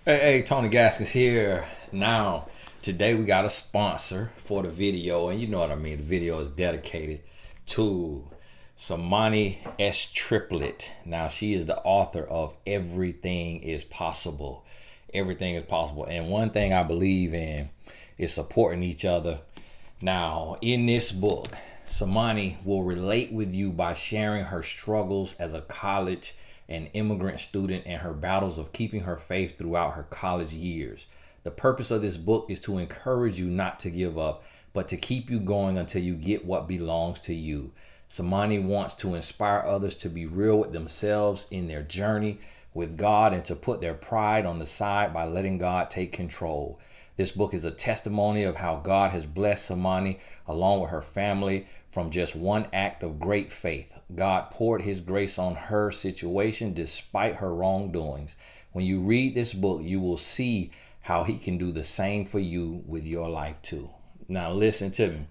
Hey, Tony Gaskins here. Now, today we got a sponsor for the video, and you know what I mean. The video is dedicated to Samani S. Triplet. Now, she is the author of Everything is Possible. Everything is possible. And one thing I believe in is supporting each other. Now, in this book, Samani will relate with you by sharing her struggles as a college an immigrant student and her battles of keeping her faith throughout her college years. The purpose of this book is to encourage you not to give up, but to keep you going until you get what belongs to you. Samani wants to inspire others to be real with themselves in their journey with God and to put their pride on the side by letting God take control. This book is a testimony of how God has blessed Samani along with her family from just one act of great faith. God poured his grace on her situation despite her wrongdoings. When you read this book, you will see how he can do the same for you with your life too. Now listen to me.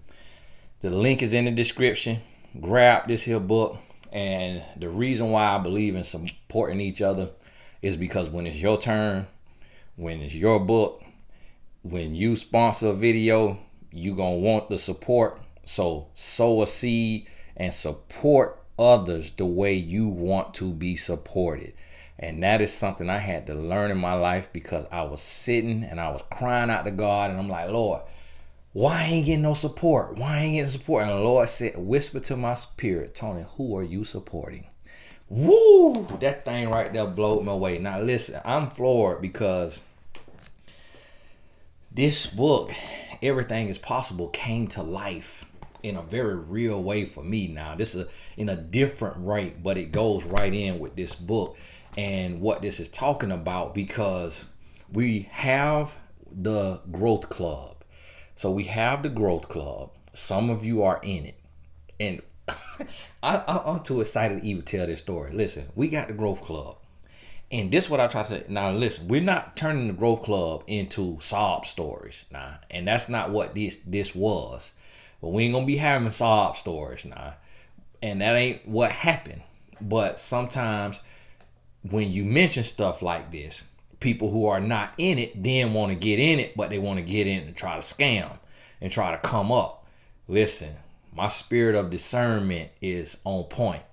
The link is in the description. Grab this here book. And the reason why I believe in supporting each other is because when it's your turn, when it's your book, when you sponsor a video, you're going to want the support. So sow a seed and support others the way you want to be supported. And that is something I had to learn in my life because I was sitting and I was crying out to God. And I'm like, Lord, why I ain't getting no support? Why I ain't getting support? And the Lord said, whisper to my spirit, Tony, who are you supporting? Woo! That thing right there blew my way. Now listen, I'm floored because this book, Everything is Possible, came to life in a very real way for me. Now this is in a different right, but it goes right in with this book and what this is talking about, because we have the growth club. So we have the growth club. Some of you are in it, and I'm too excited to even tell this story. Listen, we got the growth club. And this is what I try to say. Now, listen, we're not turning the Growth Club into sob stories now. And that's not what this was. But we ain't going to be having sob stories now. And that ain't what happened. But sometimes when you mention stuff like this, people who are not in it then want to get in it, but they want to get in and try to scam and try to come up. Listen, my spirit of discernment is on point.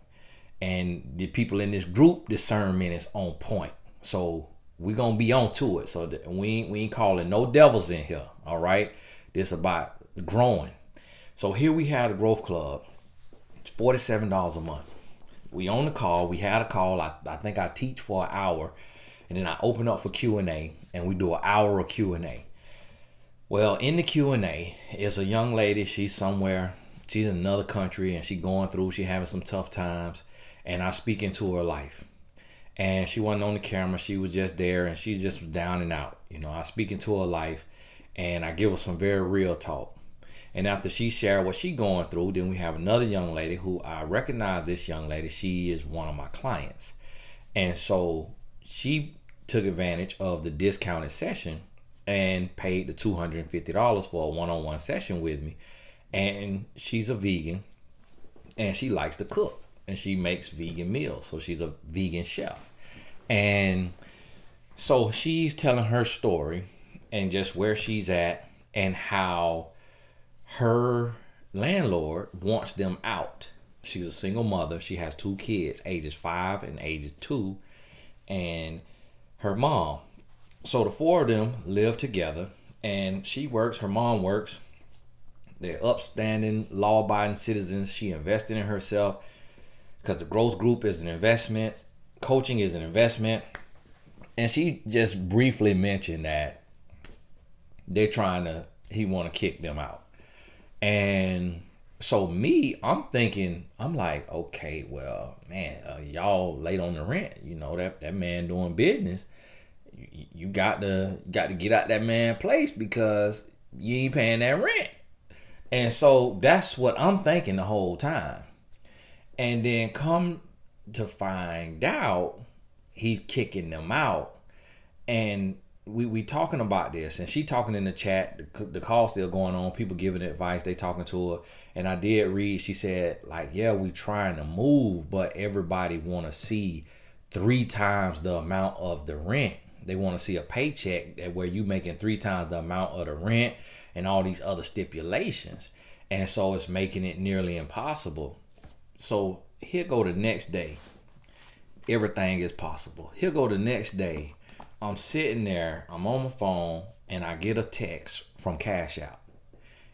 And the people in this group discernment is on point. So we're going to be on to it. So that we ain't calling no devils in here. All right. This about growing. So here we have the Growth Club. It's $47 a month. We on the call. We had a call. I think I teach for an hour. And then I open up for Q&A. And we do an hour of Q&A. Well, in the Q&A is a young lady. She's somewhere. She's in another country. And she going through. She having some tough times. And I speak into her life. And she wasn't on the camera. She was just there. And she just was down and out. You know, I speak into her life. And I give her some very real talk. And after she shared what she going through, then we have another young lady who I recognize this young lady. She is one of my clients. And so she took advantage of the discounted session and paid the $250 for a one-on-one session with me. And she's a vegan. And she likes to cook. And she makes vegan meals. So she's a vegan chef. And so she's telling her story and just where she's at and how her landlord wants them out. She's a single mother. She has 2 kids, ages 5 and ages 2. And her mom. So the 4 of them live together. And she works. Her mom works. They're upstanding, law-abiding citizens. She invested in herself. Because the growth group is an investment. Coaching is an investment. And she just briefly mentioned that he want to kick them out. And so I'm thinking, I'm like, okay, well, man, y'all late on the rent. You know, that man doing business. You got to get out that man place because you ain't paying that rent. And so that's what I'm thinking the whole time. And then come to find out, he's kicking them out. And we talking about this. And she talking in the chat. The call still going on. People giving advice. They talking to her. And I did read, she said, like, yeah, we trying to move, but everybody want to see 3 times the amount of the rent. They want to see a paycheck where you making 3 times the amount of the rent and all these other stipulations. And so it's making it nearly impossible. So here go the next day. Everything is possible. Here go the next day. I'm sitting there, I'm on my phone, and I get a text from Cash App.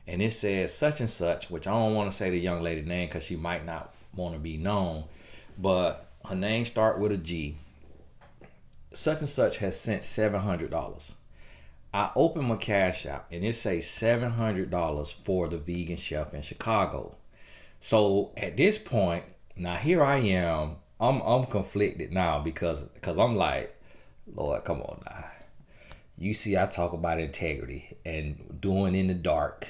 And it says such and such, which I don't want to say the young lady's name because she might not want to be known, but her name start with a G. Such and such has sent $700. I open my Cash App and it says $700 for the vegan chef in Chicago. So at this point, now here I am, I'm conflicted now because I'm like, Lord, come on now. You see, I talk about integrity and doing in the dark,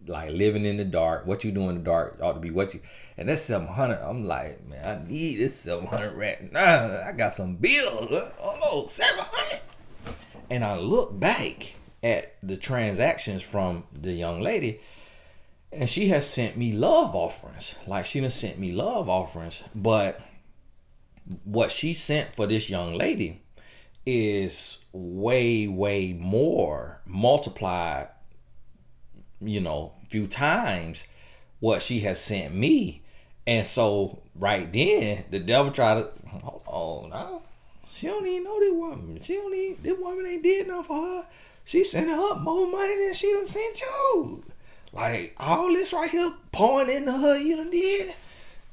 like living in the dark. What you do in the dark ought to be what you. And that's 700. I'm like, man, I need this 700 right now. I got some bills. Oh no, 700. And I look back at the transactions from the young lady, and she has sent me love offerings. Like she done sent me love offerings, but what she sent for this young lady is way more multiplied, few times what she has sent me. And so right then the devil tried to, hold on now, she don't even know this woman. This woman ain't did nothing for her. She sent her more money than she done sent you. Like all this right here pouring into her, you done did.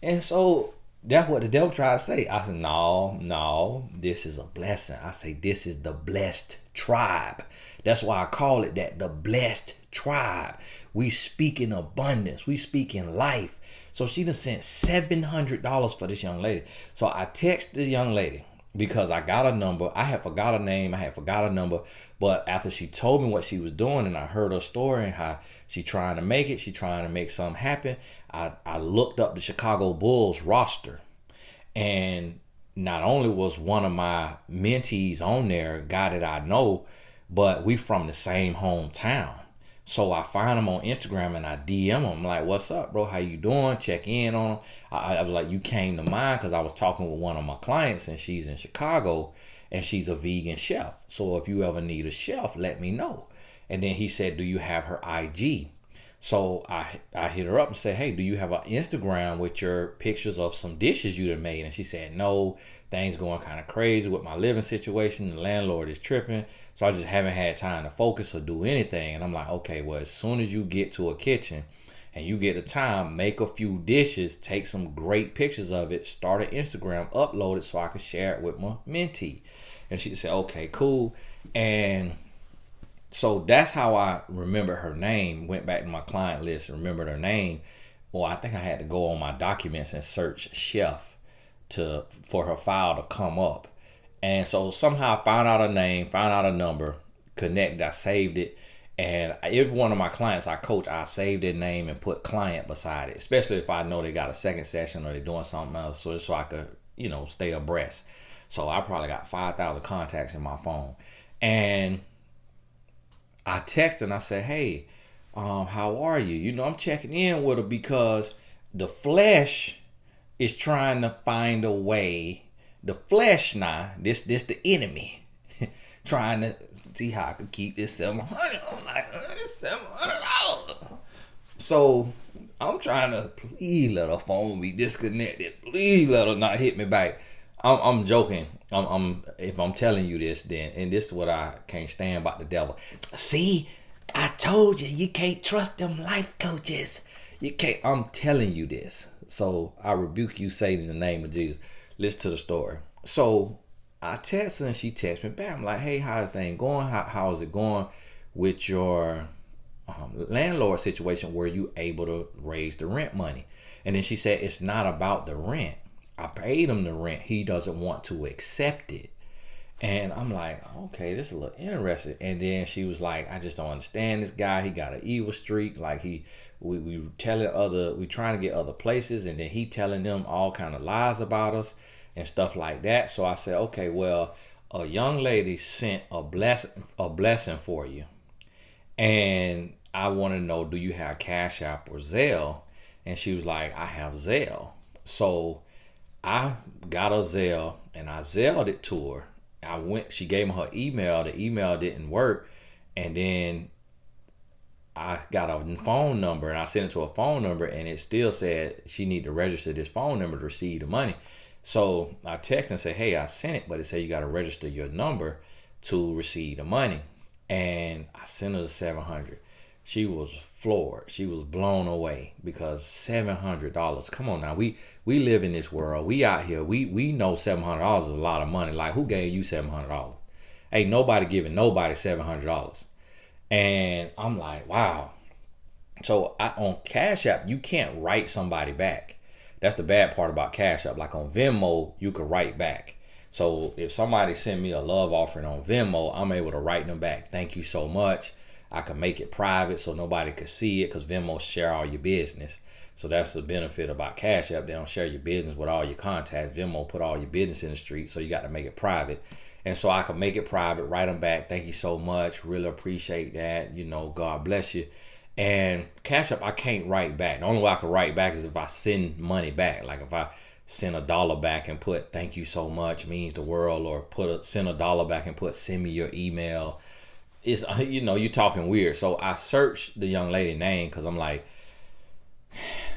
And so that's what the devil tried to say. I said, no, this is a blessing. I say, this is the blessed tribe. That's why I call it that, the blessed tribe. We speak in abundance. We speak in life. So she done sent $700 for this young lady. So I text the young lady because I got a number. I had forgot her name. I had forgot a number. But after she told me what she was doing and I heard her story and how she trying to make it, she trying to make something happen, I looked up the Chicago Bulls roster. And not only was one of my mentees on there, a guy that I know, but we from the same hometown. So I find him on Instagram and I DM him. I'm like, what's up, bro? How you doing? Check in on him. I was like, you came to mind because I was talking with one of my clients and she's in Chicago and she's a vegan chef. So if you ever need a chef, let me know. And then he said, do you have her IG? So I hit her up and said, hey, do you have an Instagram with your pictures of some dishes you done made? And she said, no, things going kind of crazy with my living situation. The landlord is tripping. So I just haven't had time to focus or do anything. And I'm like, okay, well, as soon as you get to a kitchen and you get the time, make a few dishes, take some great pictures of it, start an Instagram, upload it so I can share it with my mentee. And she said, okay, cool. And so that's how I remembered her name. Went back to my client list and remembered her name. Or I think I had to go on my documents and search chef for her file to come up. And so somehow I found out her name, found out her number, connected, I saved it. And every one of my clients I coach, I save their name and put client beside it, especially if I know they got a second session or they're doing something else, so I could, stay abreast. So I probably got 5,000 contacts in my phone. And I texted and I said, hey, how are you? I'm checking in with her because the flesh is trying to find a way. The flesh now, this the enemy, trying to see how I could keep this 700. I'm like, this $700. So I'm trying to please let her phone be disconnected. Please let her not hit me back. I'm joking. If I'm telling you this, then, and this is what I can't stand about the devil. See, I told you can't trust them life coaches. You can't. I'm telling you this. So I rebuke you, Satan, in the name of Jesus. Listen to the story. So I text her and she texts me back. I'm like, hey, how's the thing going? How is it going with your landlord situation? Were you able to raise the rent money? And then she said, it's not about the rent. I paid him the rent. He doesn't want to accept it. And I'm like, okay, this is a little interesting. And then she was like, I just don't understand this guy. He got an evil streak. Like we trying to get other places, and then he telling them all kind of lies about us and stuff like that. So I said, okay, well, a young lady sent a blessing for you, and I want to know, do you have Cash App or Zelle? And she was like, I have Zelle. So I got a Zelle and I Zelled it to her, she gave me her email. The email didn't work. And then I got a phone number and I sent it to a phone number, and it still said she need to register this phone number to receive the money. So I text and say, hey, I sent it, but it said you got to register your number to receive the money. And I sent her the $700. She was floored. She was blown away because $700. Come on now, we live in this world. We out here. We know $700 is a lot of money. Like, who gave you $700? Ain't nobody giving nobody $700. And I'm like, wow. So on Cash App, you can't write somebody back. That's the bad part about Cash App. Like on Venmo, you could write back. So if somebody send me a love offering on Venmo, I'm able to write them back. Thank you so much. I can make it private so nobody could see it, because Venmo share all your business. So that's the benefit about Cash App. They don't share your business with all your contacts. Venmo put all your business in the street, so you got to make it private. And so I can make it private, write them back. Thank you so much. Really appreciate that. You know, God bless you. And Cash App, I can't write back. The only way I can write back is if I send money back. Like if I send $1 back and put thank you so much, means the world, or send $1 back and put send me your email. It's, you know, you're talking weird. So I searched the young lady name, because I'm like,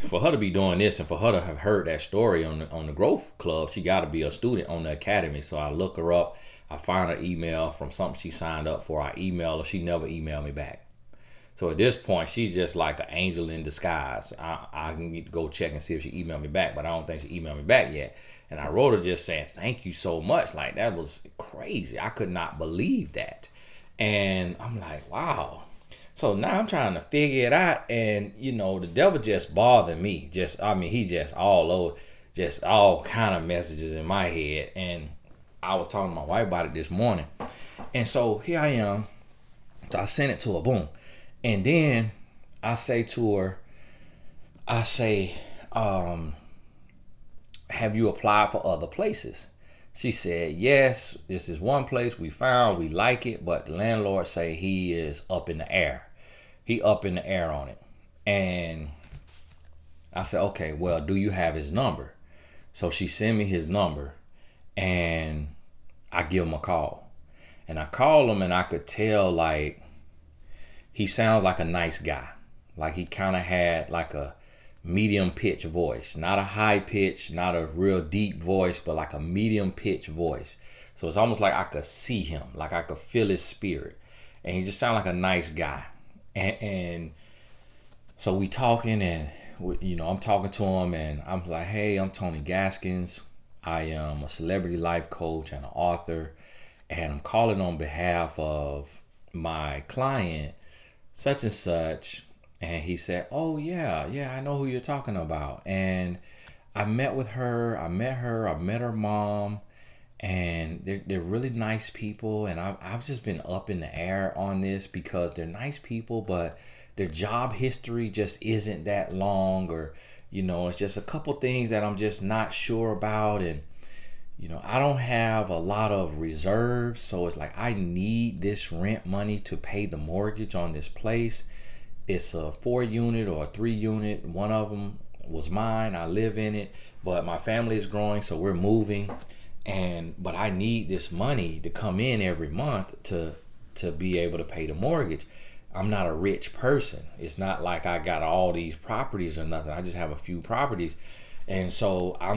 for her to be doing this and for her to have heard that story on the Growth Club, she got to be a student on the academy. So I look her up. I find her email from something she signed up for. I email her. She never emailed me back. So at this point, she's just like an angel in disguise. I can need to go check and see if she emailed me back, but I don't think she emailed me back yet. And I wrote her just saying, thank you so much. Like, that was crazy. I could not believe that. And I'm like, wow. So now I'm trying to figure it out. And, you know, the devil just bothered me. He just all over, just all kind of messages in my head. And I was talking to my wife about it this morning. And so here I am. So I sent it to her, boom. And then I say to her, have you applied for other places? She said, yes, this is one place we found. We like it, but the landlord say he is up in the air. He up in the air on it. And I said, okay, well, do you have his number? So she sent me his number, and I give him a call. And I call him, and I could tell, like, he sounds like a nice guy. Like he kind of had like a medium pitch voice, not a high pitch, not a real deep voice, but like a medium pitch voice. So it's almost like I could see him, like I could feel his spirit. And he just sounded like a nice guy. And so we talking, and you know, I'm talking to him, and I'm like, hey, I'm Tony Gaskins. I am a celebrity life coach and an author, and I'm calling on behalf of my client, such and such. And he said, oh yeah, I know who you're talking about. And I met her, I met her mom, and they're really nice people. And I've just been up in the air on this because they're nice people, but their job history just isn't that long, or, you know, it's just a couple things that I'm just not sure about. And, you know, I don't have a lot of reserves, so it's like I need this rent money to pay the mortgage on this place. It's a 4-unit or a 3-unit. One of them was mine. I live in it, but my family is growing, so we're moving. But I need this money to come in every month to be able to pay the mortgage. I'm not a rich person. It's not like I got all these properties or nothing. I just have a few properties, and so I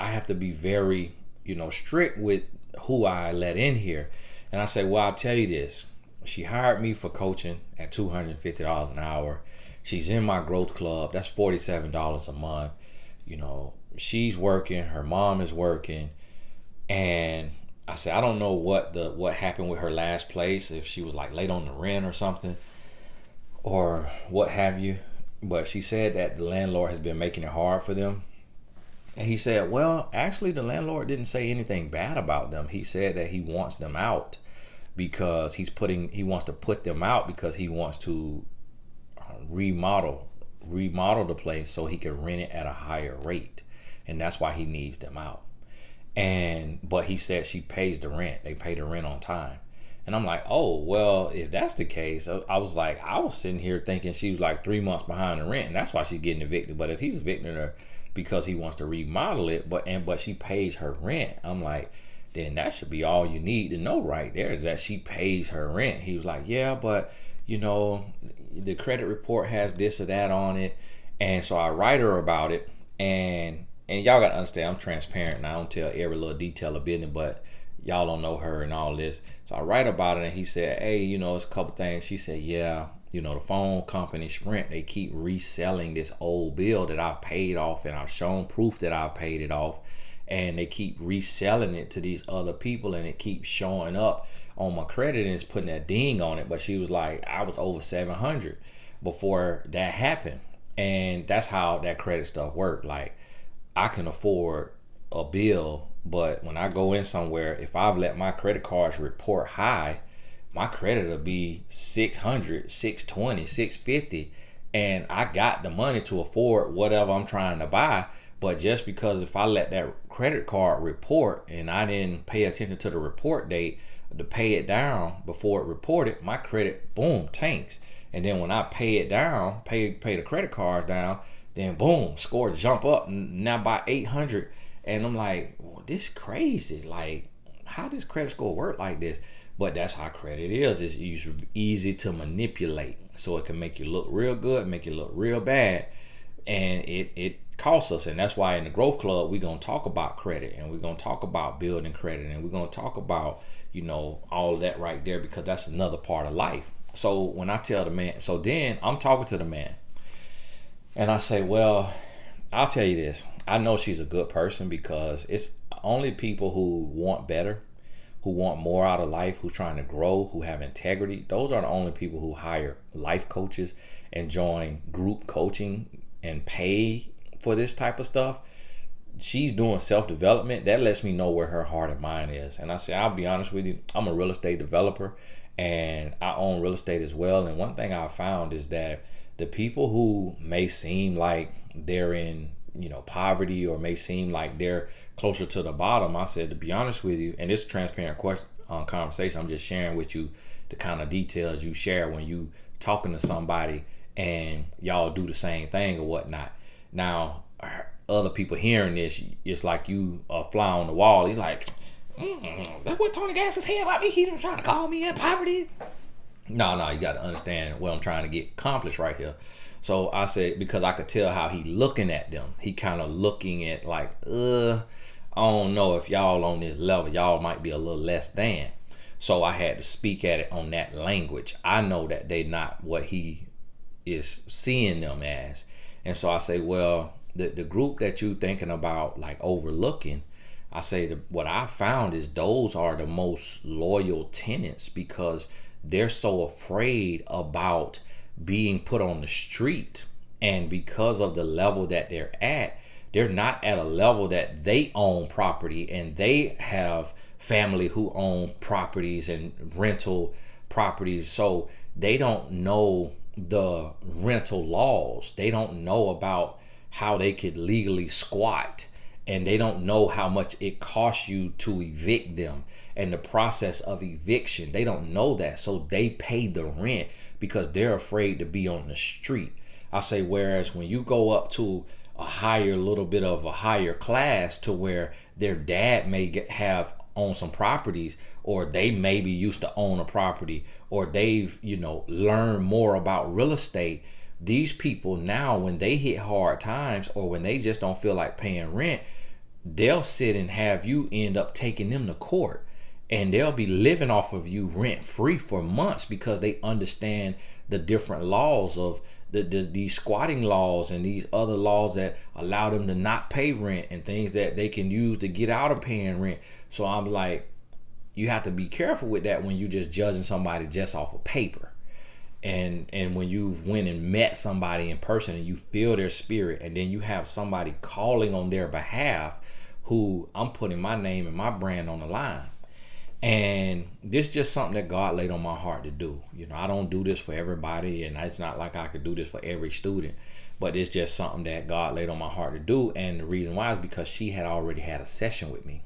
have to be very, you know, strict with who I let in here. And I say, well, I'll tell you this. She hired me for coaching at $250 an hour. She's in my growth club. That's $47 a month. You know, she's working. Her mom is working. And I said, I don't know what happened with her last place, if she was like late on the rent or something, or what have you. But she said that the landlord has been making it hard for them. And he said, well, actually, the landlord didn't say anything bad about them. He said that he wants them out because he wants to put them out because he wants to remodel the place so he can rent it at a higher rate. And that's why he needs them out. But he said she pays the rent. They pay the rent on time. And I'm like, oh, well, if that's the case, I was sitting here thinking she was like 3 months behind the rent, and that's why she's getting evicted. But if he's evicting her because he wants to remodel it, but she pays her rent, I'm like, then that should be all you need to know right there, that she pays her rent. He was like, yeah, but you know, the credit report has this or that on it. And so I write her about it, and y'all gotta understand, I'm transparent and I don't tell every little detail of business, but y'all don't know her and all this. So I write about it, and he said, hey, you know, it's a couple things. She said, yeah, you know, the phone company Sprint, they keep reselling this old bill that I've paid off, and I've shown proof that I've paid it off, and they keep reselling it to these other people, and it keeps showing up on my credit, and it's putting that ding on it. But she was like, I was over 700 before that happened. And that's how that credit stuff worked. Like, I can afford a bill, but when I go in somewhere, if I've let my credit cards report high, my credit will be 600, 620, 650, and I got the money to afford whatever I'm trying to buy. But just because if I let that credit card report and I didn't pay attention to the report date to pay it down before it reported, my credit, boom, tanks. And then when I pay it down, pay the credit cards down, then boom, score jump up now by 800. And I'm like, well, this crazy. Like, how does credit score work like this? But that's how credit is. It's easy to manipulate. So it can make you look real good, make you look real bad. And it costs us. And that's why in the Growth Club, we're going to talk about credit, and we're going to talk about building credit, and we're going to talk about, you know, all of that right there, because that's another part of life. So when I tell the man, so then I'm talking to the man, and I say, well, I'll tell you this. I know she's a good person, because it's only people who want better, who want more out of life, who's trying to grow, who have integrity. Those are the only people who hire life coaches and join group coaching and pay for this type of stuff. She's doing self-development. That lets me know where her heart and mind is. And I say, I'll be honest with you, I'm a real estate developer, and I own real estate as well. And one thing I found is that the people who may seem like they're in, you know, poverty, or may seem like they're closer to the bottom, I said, to be honest with you, and this transparent conversation, I'm just sharing with you the kind of details you share when you talking to somebody and y'all do the same thing or whatnot. Now, other people hearing this, it's like you a fly on the wall. He's like, that's what Tony Gas is saying about me. He's trying to call me in poverty. No, you got to understand what I'm trying to get accomplished right here. So I said, because I could tell how he looking at them. He kind of looking at like, I don't know if y'all on this level, y'all might be a little less than. So I had to speak at it on that language. I know that they not what he is seeing them as. And so I say, well, the group that you thinking about like overlooking, I say what I found is those are the most loyal tenants, because they're so afraid about being put on the street. And because of the level that they're not at a level that they own property and they have family who own properties and rental properties. So they don't know the rental laws. They don't know about how they could legally squat, and they don't know how much it costs you to evict them and the process of eviction. They don't know that. So they pay the rent because they're afraid to be on the street. I say, whereas when you go up to a little bit of a higher class, to where their dad may have own some properties, or they maybe used to own a property, or they've, learned more about real estate. These people now, when they hit hard times, or when they just don't feel like paying rent, they'll sit and have you end up taking them to court, and they'll be living off of you rent free for months, because they understand the different laws of these squatting laws and these other laws that allow them to not pay rent, and things that they can use to get out of paying rent. So I'm like, you have to be careful with that when you're just judging somebody just off of paper. And when you've went and met somebody in person and you feel their spirit, and then you have somebody calling on their behalf, who I'm putting my name and my brand on the line. And this is just something that God laid on my heart to do. I don't do this for everybody, and it's not like I could do this for every student, but it's just something that God laid on my heart to do. And the reason why is because she had already had a session with me.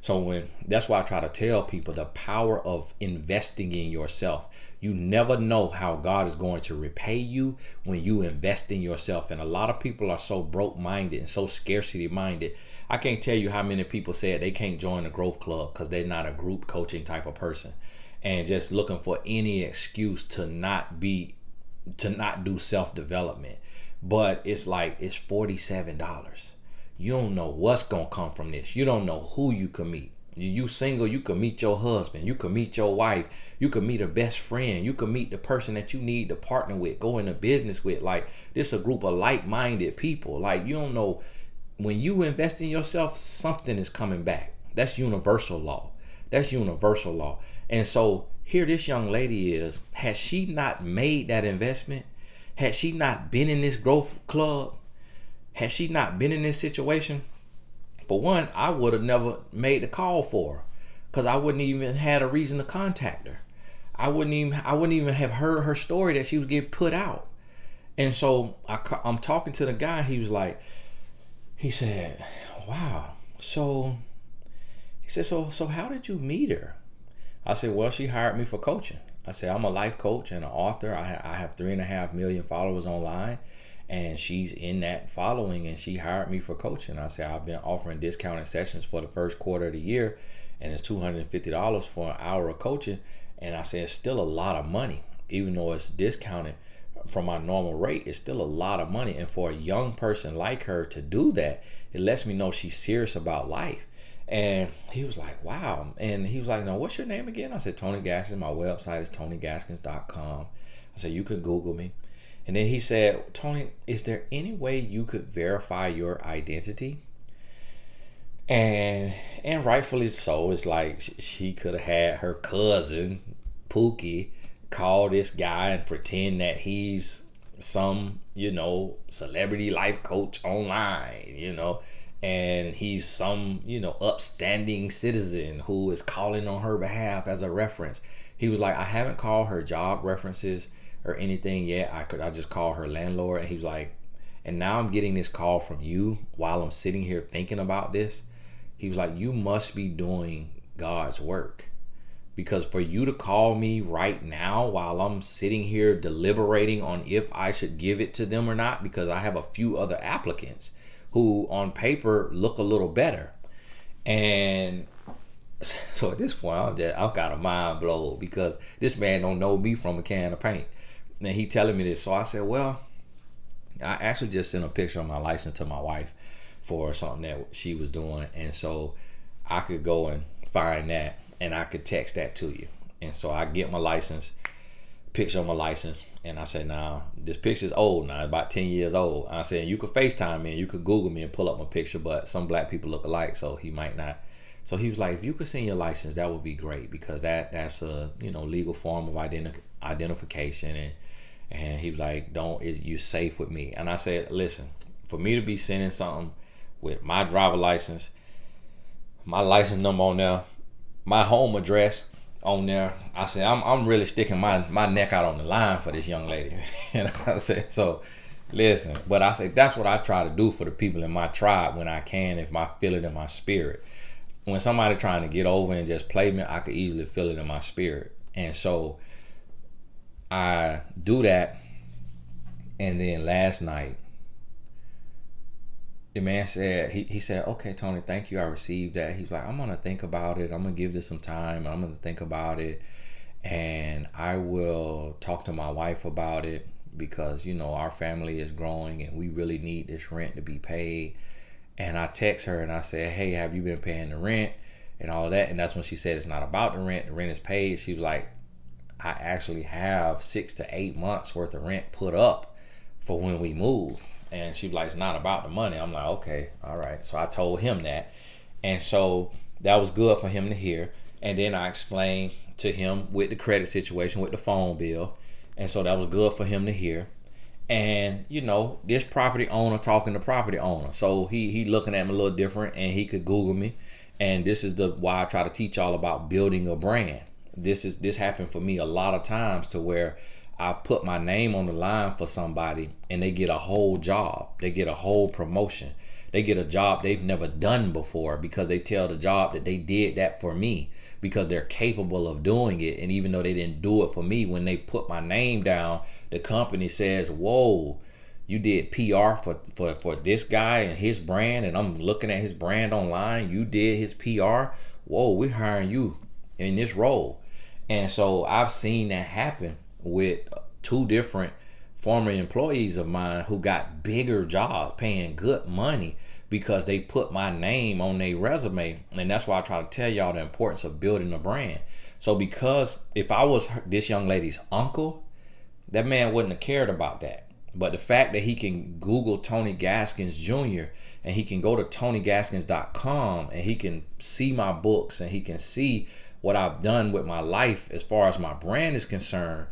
So that's why I try to tell people the power of investing in yourself. You never know how God is going to repay you when you invest in yourself. And a lot of people are so broke minded and so scarcity minded. I can't tell you how many people said they can't join a growth club because they're not a group coaching type of person, and just looking for any excuse to not do self-development. But it's like, it's $47. You don't know what's gonna come from this. You don't know who you can meet. You single, you can meet your husband, you can meet your wife, you can meet a best friend, you can meet the person that you need to partner with, go into business with. Like, this is a group of like-minded people. Like, you don't know, when you invest in yourself, something is coming back. That's universal law. That's universal law. And so here this young lady is, had she not made that investment, had she not been in this growth club, had she not been in this situation, for one, I would have never made the call for her, because I wouldn't even had a reason to contact her. I wouldn't even have heard her story that she was getting put out. And so I'm talking to the guy. He said, wow. So he said, so how did you meet her? I said, well, she hired me for coaching. I said, I'm a life coach and an author. I have 3.5 million followers online, and she's in that following, and she hired me for coaching. I said, I've been offering discounted sessions for the first quarter of the year, and it's $250 for an hour of coaching. And I said, it's still a lot of money, even though it's discounted from my normal rate. It's still a lot of money. And for a young person like her to do that, it lets me know she's serious about life. And he was like, wow. And he was like, no, what's your name again? I said, Tony Gaskins. My website is tonygaskins.com. I said, you can Google me. And then he said, Tony, is there any way you could verify your identity? And rightfully so. It's like she could have had her cousin, Pookie, call this guy and pretend that he's some, celebrity life coach online, and he's some, upstanding citizen who is calling on her behalf as a reference. He was like, I haven't called her job references or anything yet. I just call her landlord. And he was like, and now I'm getting this call from you while I'm sitting here thinking about this. He was like, you must be doing God's work, because for you to call me right now while I'm sitting here deliberating on if I should give it to them or not, because I have a few other applicants who on paper look a little better. And so at this point, I've got a mind blow, because this man don't know me from a can of paint. And he telling me this. So I said, well, I actually just sent a picture of my license to my wife for something that she was doing. And so I could go and find that, and I could text that to you. And so I get my license, picture of my license, and I said, nah, this picture's old now, about 10 years old. I said, you could FaceTime me and you could Google me and pull up my picture, but some black people look alike, so he might not. So he was like, if you could send your license, that would be great, because that's a legal form of identification. And he was like, you safe with me? And I said, listen, for me to be sending something with my driver license, my license number on there, my home address on there, I said, I'm really sticking my neck out on the line for this young lady. And I said, so listen, but I said, that's what I try to do for the people in my tribe when I can, if I feel it in my spirit. When somebody trying to get over and just play me, I could easily feel it in my spirit. And so I do that. And then last night, the man said, he said, okay, Tony, thank you. I received that. He's like, I'm going to think about it. I'm going to give this some time. I'm going to think about it. And I will talk to my wife about it, because, our family is growing and we really need this rent to be paid. And I text her and I said, hey, have you been paying the rent and all of that? And that's when she said, it's not about the rent. The rent is paid. She was like, I actually have 6 to 8 months worth of rent put up for when we move. And she was like, it's not about the money. I'm like, okay, all right. So I told him that. And so that was good for him to hear. And then I explained to him with the credit situation, with the phone bill. And so that was good for him to hear. And, this property owner talking to property owner. So he looking at me a little different, and he could Google me. And this is why I try to teach y'all about building a brand. This happened for me a lot of times, to where I put my name on the line for somebody and they get a whole job. They get a whole promotion. They get a job they've never done before because they tell the job that they did that for me because they're capable of doing it. And even though they didn't do it for me, when they put my name down, the company says, whoa, you did PR for this guy and his brand, and I'm looking at his brand online. You did his PR. Whoa, we're hiring you in this role. And so I've seen that happen with two different former employees of mine who got bigger jobs paying good money because they put my name on their resume. And that's why I try to tell y'all the importance of building a brand. So because if I was this young lady's uncle, that man wouldn't have cared about that. But the fact that he can Google Tony Gaskins Jr. and he can go to TonyGaskins.com and he can see my books and he can see what I've done with my life as far as my brand is concerned,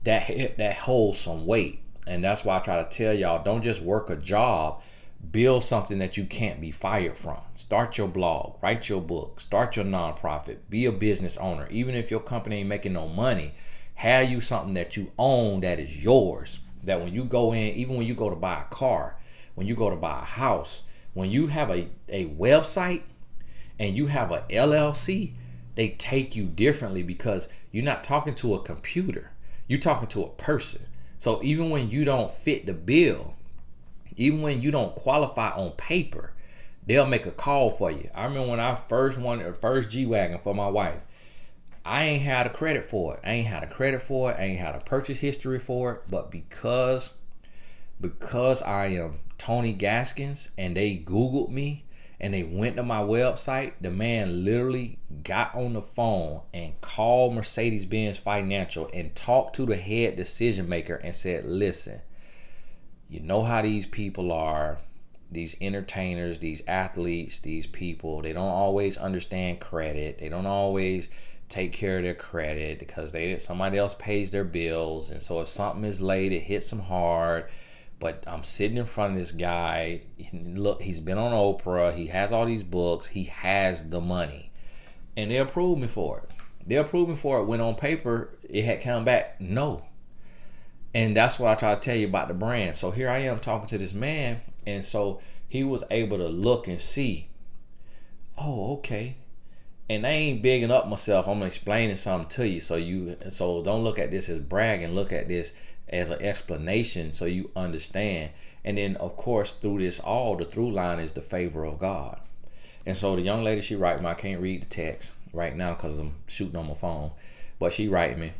that holds some weight. And that's why I try to tell y'all, don't just work a job, build something that you can't be fired from. Start your blog, write your book, start your nonprofit, be a business owner. Even if your company ain't making no money, have you something that you own that is yours. That when you go in, even when you go to buy a car, when you go to buy a house, when you have a website and you have a LLC, they take you differently because you're not talking to a computer. You're talking to a person. So even when you don't fit the bill, even when you don't qualify on paper, they'll make a call for you. I remember when I first wanted a first G-Wagon for my wife, I ain't had a credit for it. I ain't had a purchase history for it. But because I am Tony Gaskins and they Googled me and they went to my website, the man literally got on the phone and called Mercedes-Benz Financial and talked to the head decision maker and said, listen, you know how these people are, these entertainers, these athletes, these people, they don't always understand credit. They don't always take care of their credit because somebody else pays their bills. And so if something is late, it hits them hard. But I'm sitting in front of this guy. Look, he's been on Oprah. He has all these books. He has the money. And they approved me for it. When on paper, it had come back, no. And that's what I try to tell you about the brand. So here I am talking to this man. And so he was able to look and see, oh, okay. And I ain't bigging up myself. I'm explaining something to you. So don't look at this as bragging. Look at this as an explanation so you understand. And then, of course, through this all, the through line is the favor of God. And so the young lady, she write me. I can't read the text right now because I'm shooting on my phone. But she write me.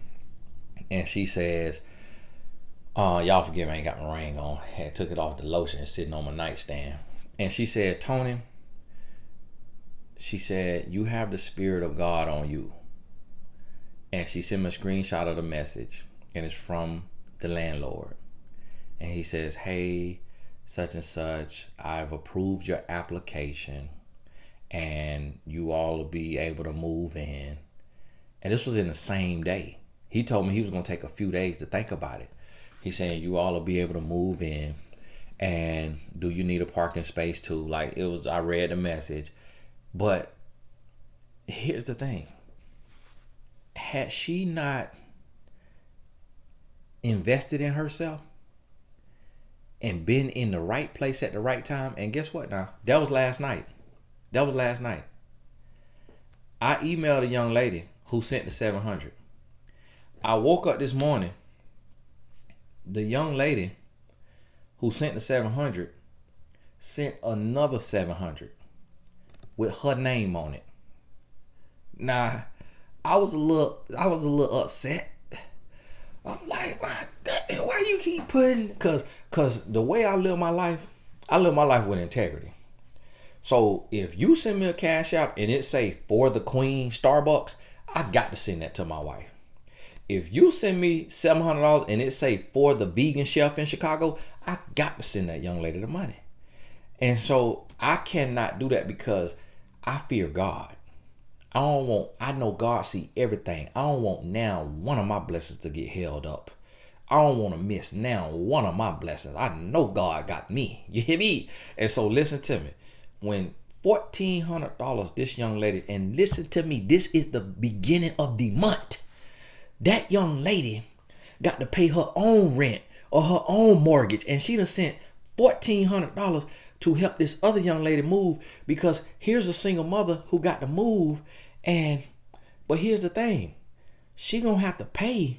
And she says, y'all forgive me, I ain't got my ring on. I took it off the lotion and sitting on my nightstand. And she said, Tony, she said, you have the Spirit of God on you. And she sent me a screenshot of the message. And it's from the landlord. And he says, hey, such and such, I've approved your application. And you all will be able to move in. And this was in the same day. He told me he was going to take a few days to think about it. He's saying you all will be able to move in. And do you need a parking space too? Like it was, I read the message. But here's the thing. Had she not invested in herself and been in the right place at the right time, and guess what now? That was last night. I emailed a young lady who sent the 700. I woke up this morning. The young lady who sent the 700 sent another 700 with her name on it. Now, I was a little upset. I'm like, why you keep putting? Cause the way I live my life with integrity. So if you send me a cash app and it say for the Queen Starbucks, I got to send that to my wife. If you send me $700 and it say for the vegan chef in Chicago, I got to send that young lady the money. And so I cannot do that because I fear God. I know God see everything. I don't want now one of my blessings to get held up. I don't want to miss now one of my blessings. I know God got me. You hear me? And so listen to me. When $1,400, this young lady, and listen to me, this is the beginning of the month. That young lady got to pay her own rent or her own mortgage, and she done sent $1,400 to help this other young lady move, because here's a single mother who got to move. But here's the thing, she gonna have to pay.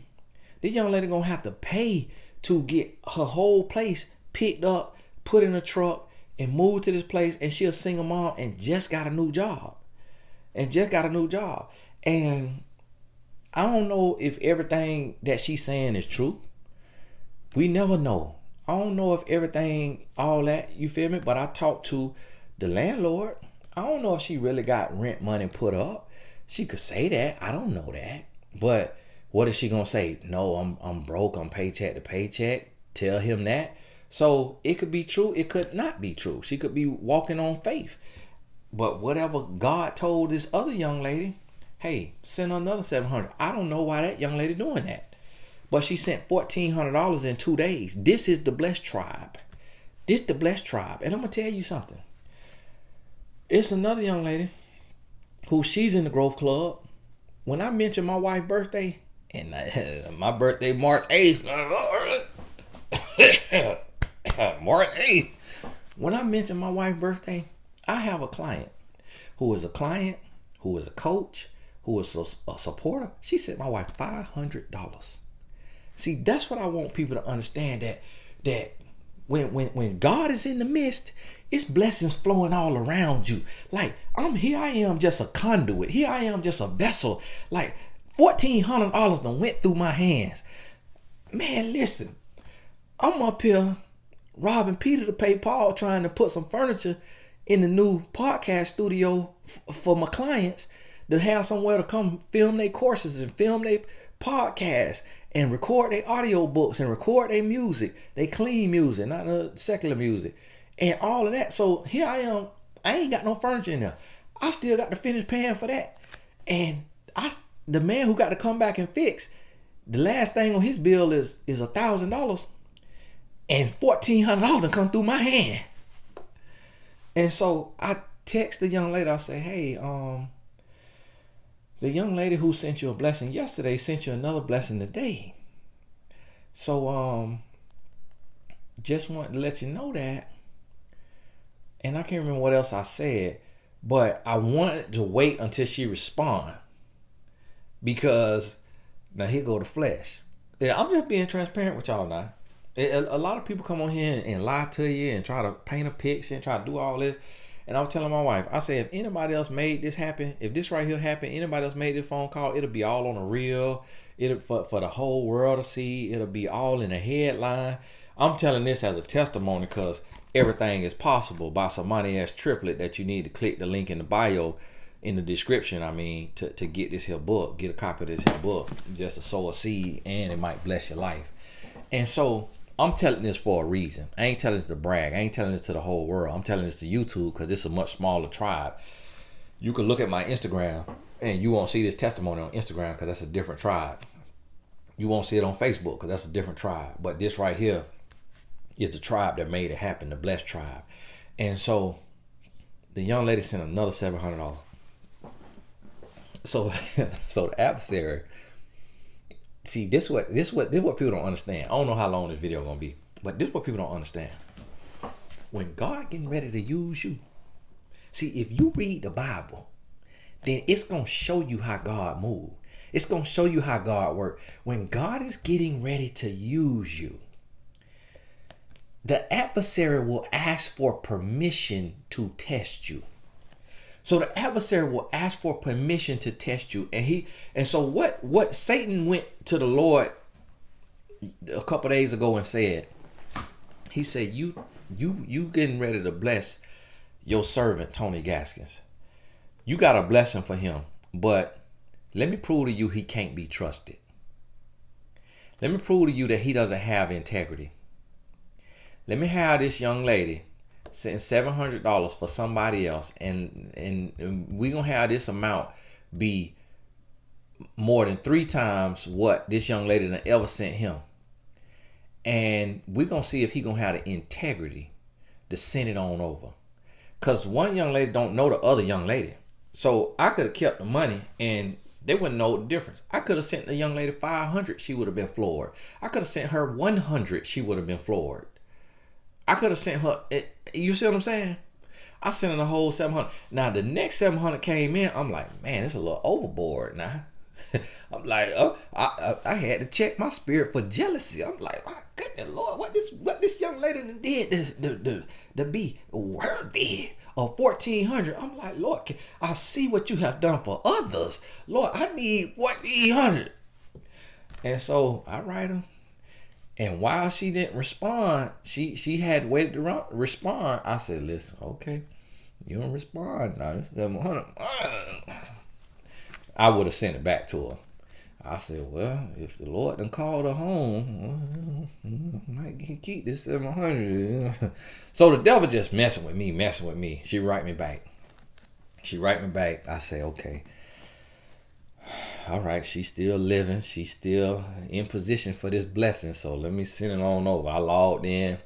This young lady gonna have to pay to get her whole place picked up, put in a truck, and move to this place. And she a single mom and just got a new job. And I don't know if everything that she's saying is true. We never know. I don't know if everything, all that, you feel me? But I talked to the landlord. I don't know if she really got rent money put up. She could say that. I don't know that. But what is she gonna say? No, I'm broke. I'm paycheck to paycheck. Tell him that. So it could be true. It could not be true. She could be walking on faith. But whatever God told this other young lady, hey, send her another $700. I don't know why that young lady doing that. But she sent $1,400 in 2 days. This is the blessed tribe. This the blessed tribe. And I'm going to tell you something. It's another young lady who she's in the Growth Club. When I mentioned my wife's birthday, and my birthday March 8th. March 8th. When I mentioned my wife's birthday, I have a client, who is a coach, who is a supporter. She sent my wife $500. See, that's what I want people to understand, that when God is in the midst, it's blessings flowing all around you. Like, here I am just a conduit. Here I am just a vessel. Like, $1,400 done went through my hands. Man, listen, I'm up here robbing Peter to pay Paul, trying to put some furniture in the new podcast studio for my clients to have somewhere to come film their courses and film their podcasts and record their audio books and record their music, they clean music, not the secular music, and all of that. So here I am. I ain't got no furniture in there. I still got to finish paying for that. And the man who got to come back and fix, the last thing on his bill is $1,000, and $1,400 come through my hand. And so I text the young lady. I say, hey, the young lady who sent you a blessing yesterday sent you another blessing today. So just wanted to let you know that. And I can't remember what else I said, but I wanted to wait until she respond, because now here go the flesh. Yeah, I'm just being transparent with y'all now. A lot of people come on here and lie to you and try to paint a picture and try to do all this. And I was telling my wife, I said, if anybody else made this happen, if this right here happened, anybody else made this phone call, it'll be all on the reel. It'll for the whole world to see. It'll be all in a headline. I'm telling this as a testimony, because everything is possible by somebody ass triplet that you need to click the link in the bio, in the description, to get this here book, get a copy of this here book, just to sow a seed, and it might bless your life. And so I'm telling this for a reason. I ain't telling this to brag. I ain't telling this to the whole world. I'm telling this to YouTube, because this is a much smaller tribe. You can look at my Instagram and you won't see this testimony on Instagram, because that's a different tribe. You won't see it on Facebook, because that's a different tribe. But this right here is the tribe that made it happen, the blessed tribe. And so the young lady sent another $700. So the adversary, see, this what people don't understand. I don't know how long this video gonna be, but this is what people don't understand. When God getting ready to use you, see, if you read the Bible, then it's gonna show you how God moves. It's gonna show you how God works. When God is getting ready to use you, the adversary will ask for permission to test you. So the adversary will ask for permission to test you. And so what Satan went to the Lord a couple days ago and said, he said, you getting ready to bless your servant, Tony Gaskins. You got a blessing for him, but let me prove to you he can't be trusted. Let me prove to you that he doesn't have integrity. Let me have this young lady send $700 for somebody else, and we're gonna have this amount be more than 3 times what this young lady done ever sent him. And we're gonna see if he gonna have the integrity to send it on over. Cause one young lady don't know the other young lady. So I could have kept the money and they wouldn't know the difference. I could have sent the young lady $500, she would have been floored. I could have sent her $100, she would have been floored. I could have sent her. You see what I'm saying? I sent her the whole 700. Now the next 700 came in. I'm like, man, it's a little overboard now. I'm like, oh, I had to check my spirit for jealousy. I'm like, my goodness, Lord, what this young lady did to be worthy of 1,400. I'm like, Lord, I see what you have done for others. Lord, I need 1,400. And so I write her. And while she didn't respond, she had waited to respond. I said, listen, okay, you don't respond now. This 700. I would have sent it back to her. I said, well, if the Lord done called her home, I might keep this 700. So the devil just messing with me. She write me back. I say, okay. All right, she's still living. She's still in position for this blessing. So let me send it on over. I logged in.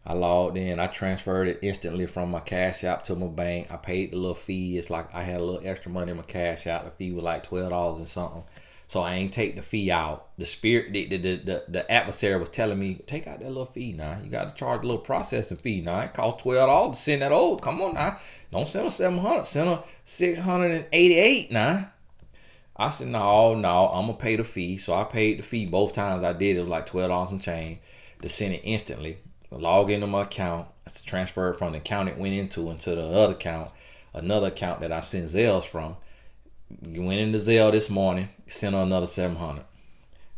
I transferred it instantly from my Cash App to my bank. I paid the little fee. It's like I had a little extra money in my Cash App. The fee was like $12 and something. So I ain't take the fee out. The spirit, the adversary was telling me, take out that little fee now. You got to charge a little processing fee now. It costs $12 to send that over. Come on now. Don't send her 700. Send her 688 now. I said, no, I'm going to pay the fee. So I paid the fee both times I did. It was like $12 and change to send it instantly. Log into my account. It's transferred from the account it went into the other account. Another account that I sent Zelles from. Went into Zelle this morning. Sent her another 700.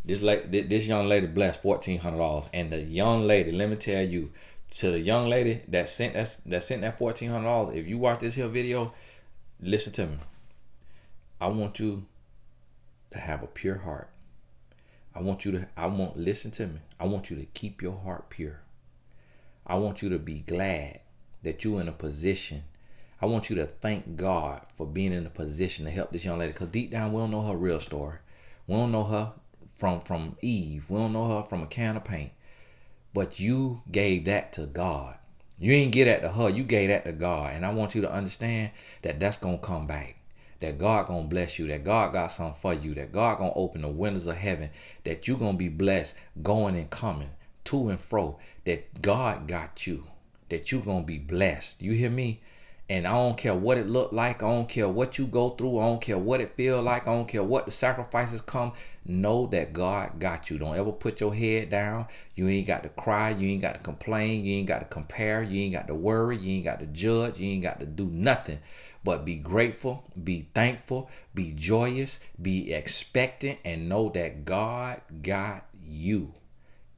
This young lady blessed $1,400. And the young lady, let me tell you, to the young lady that sent that $1,400, if you watch this here video, listen to me. I want you to have a pure heart. Listen to me. I want you to keep your heart pure. I want you to be glad that you're in a position. I want you to thank God for being in a position to help this young lady. Because deep down, we don't know her real story. We don't know her from Eve. We don't know her from a can of paint. But you gave that to God. You ain't get that to her. You gave that to God. And I want you to understand that that's going to come back. That God going to bless you. That God got something for you. That God going to open the windows of heaven. That you going to be blessed going and coming to and fro. That God got you. That you going to be blessed. You hear me? And I don't care what it look like. I don't care what you go through. I don't care what it feel like. I don't care what the sacrifices come. Know that God got you. Don't ever put your head down. You ain't got to cry. You ain't got to complain. You ain't got to compare. You ain't got to worry. You ain't got to judge. You ain't got to do nothing. But be grateful, be thankful, be joyous, be expectant, and know that God got you.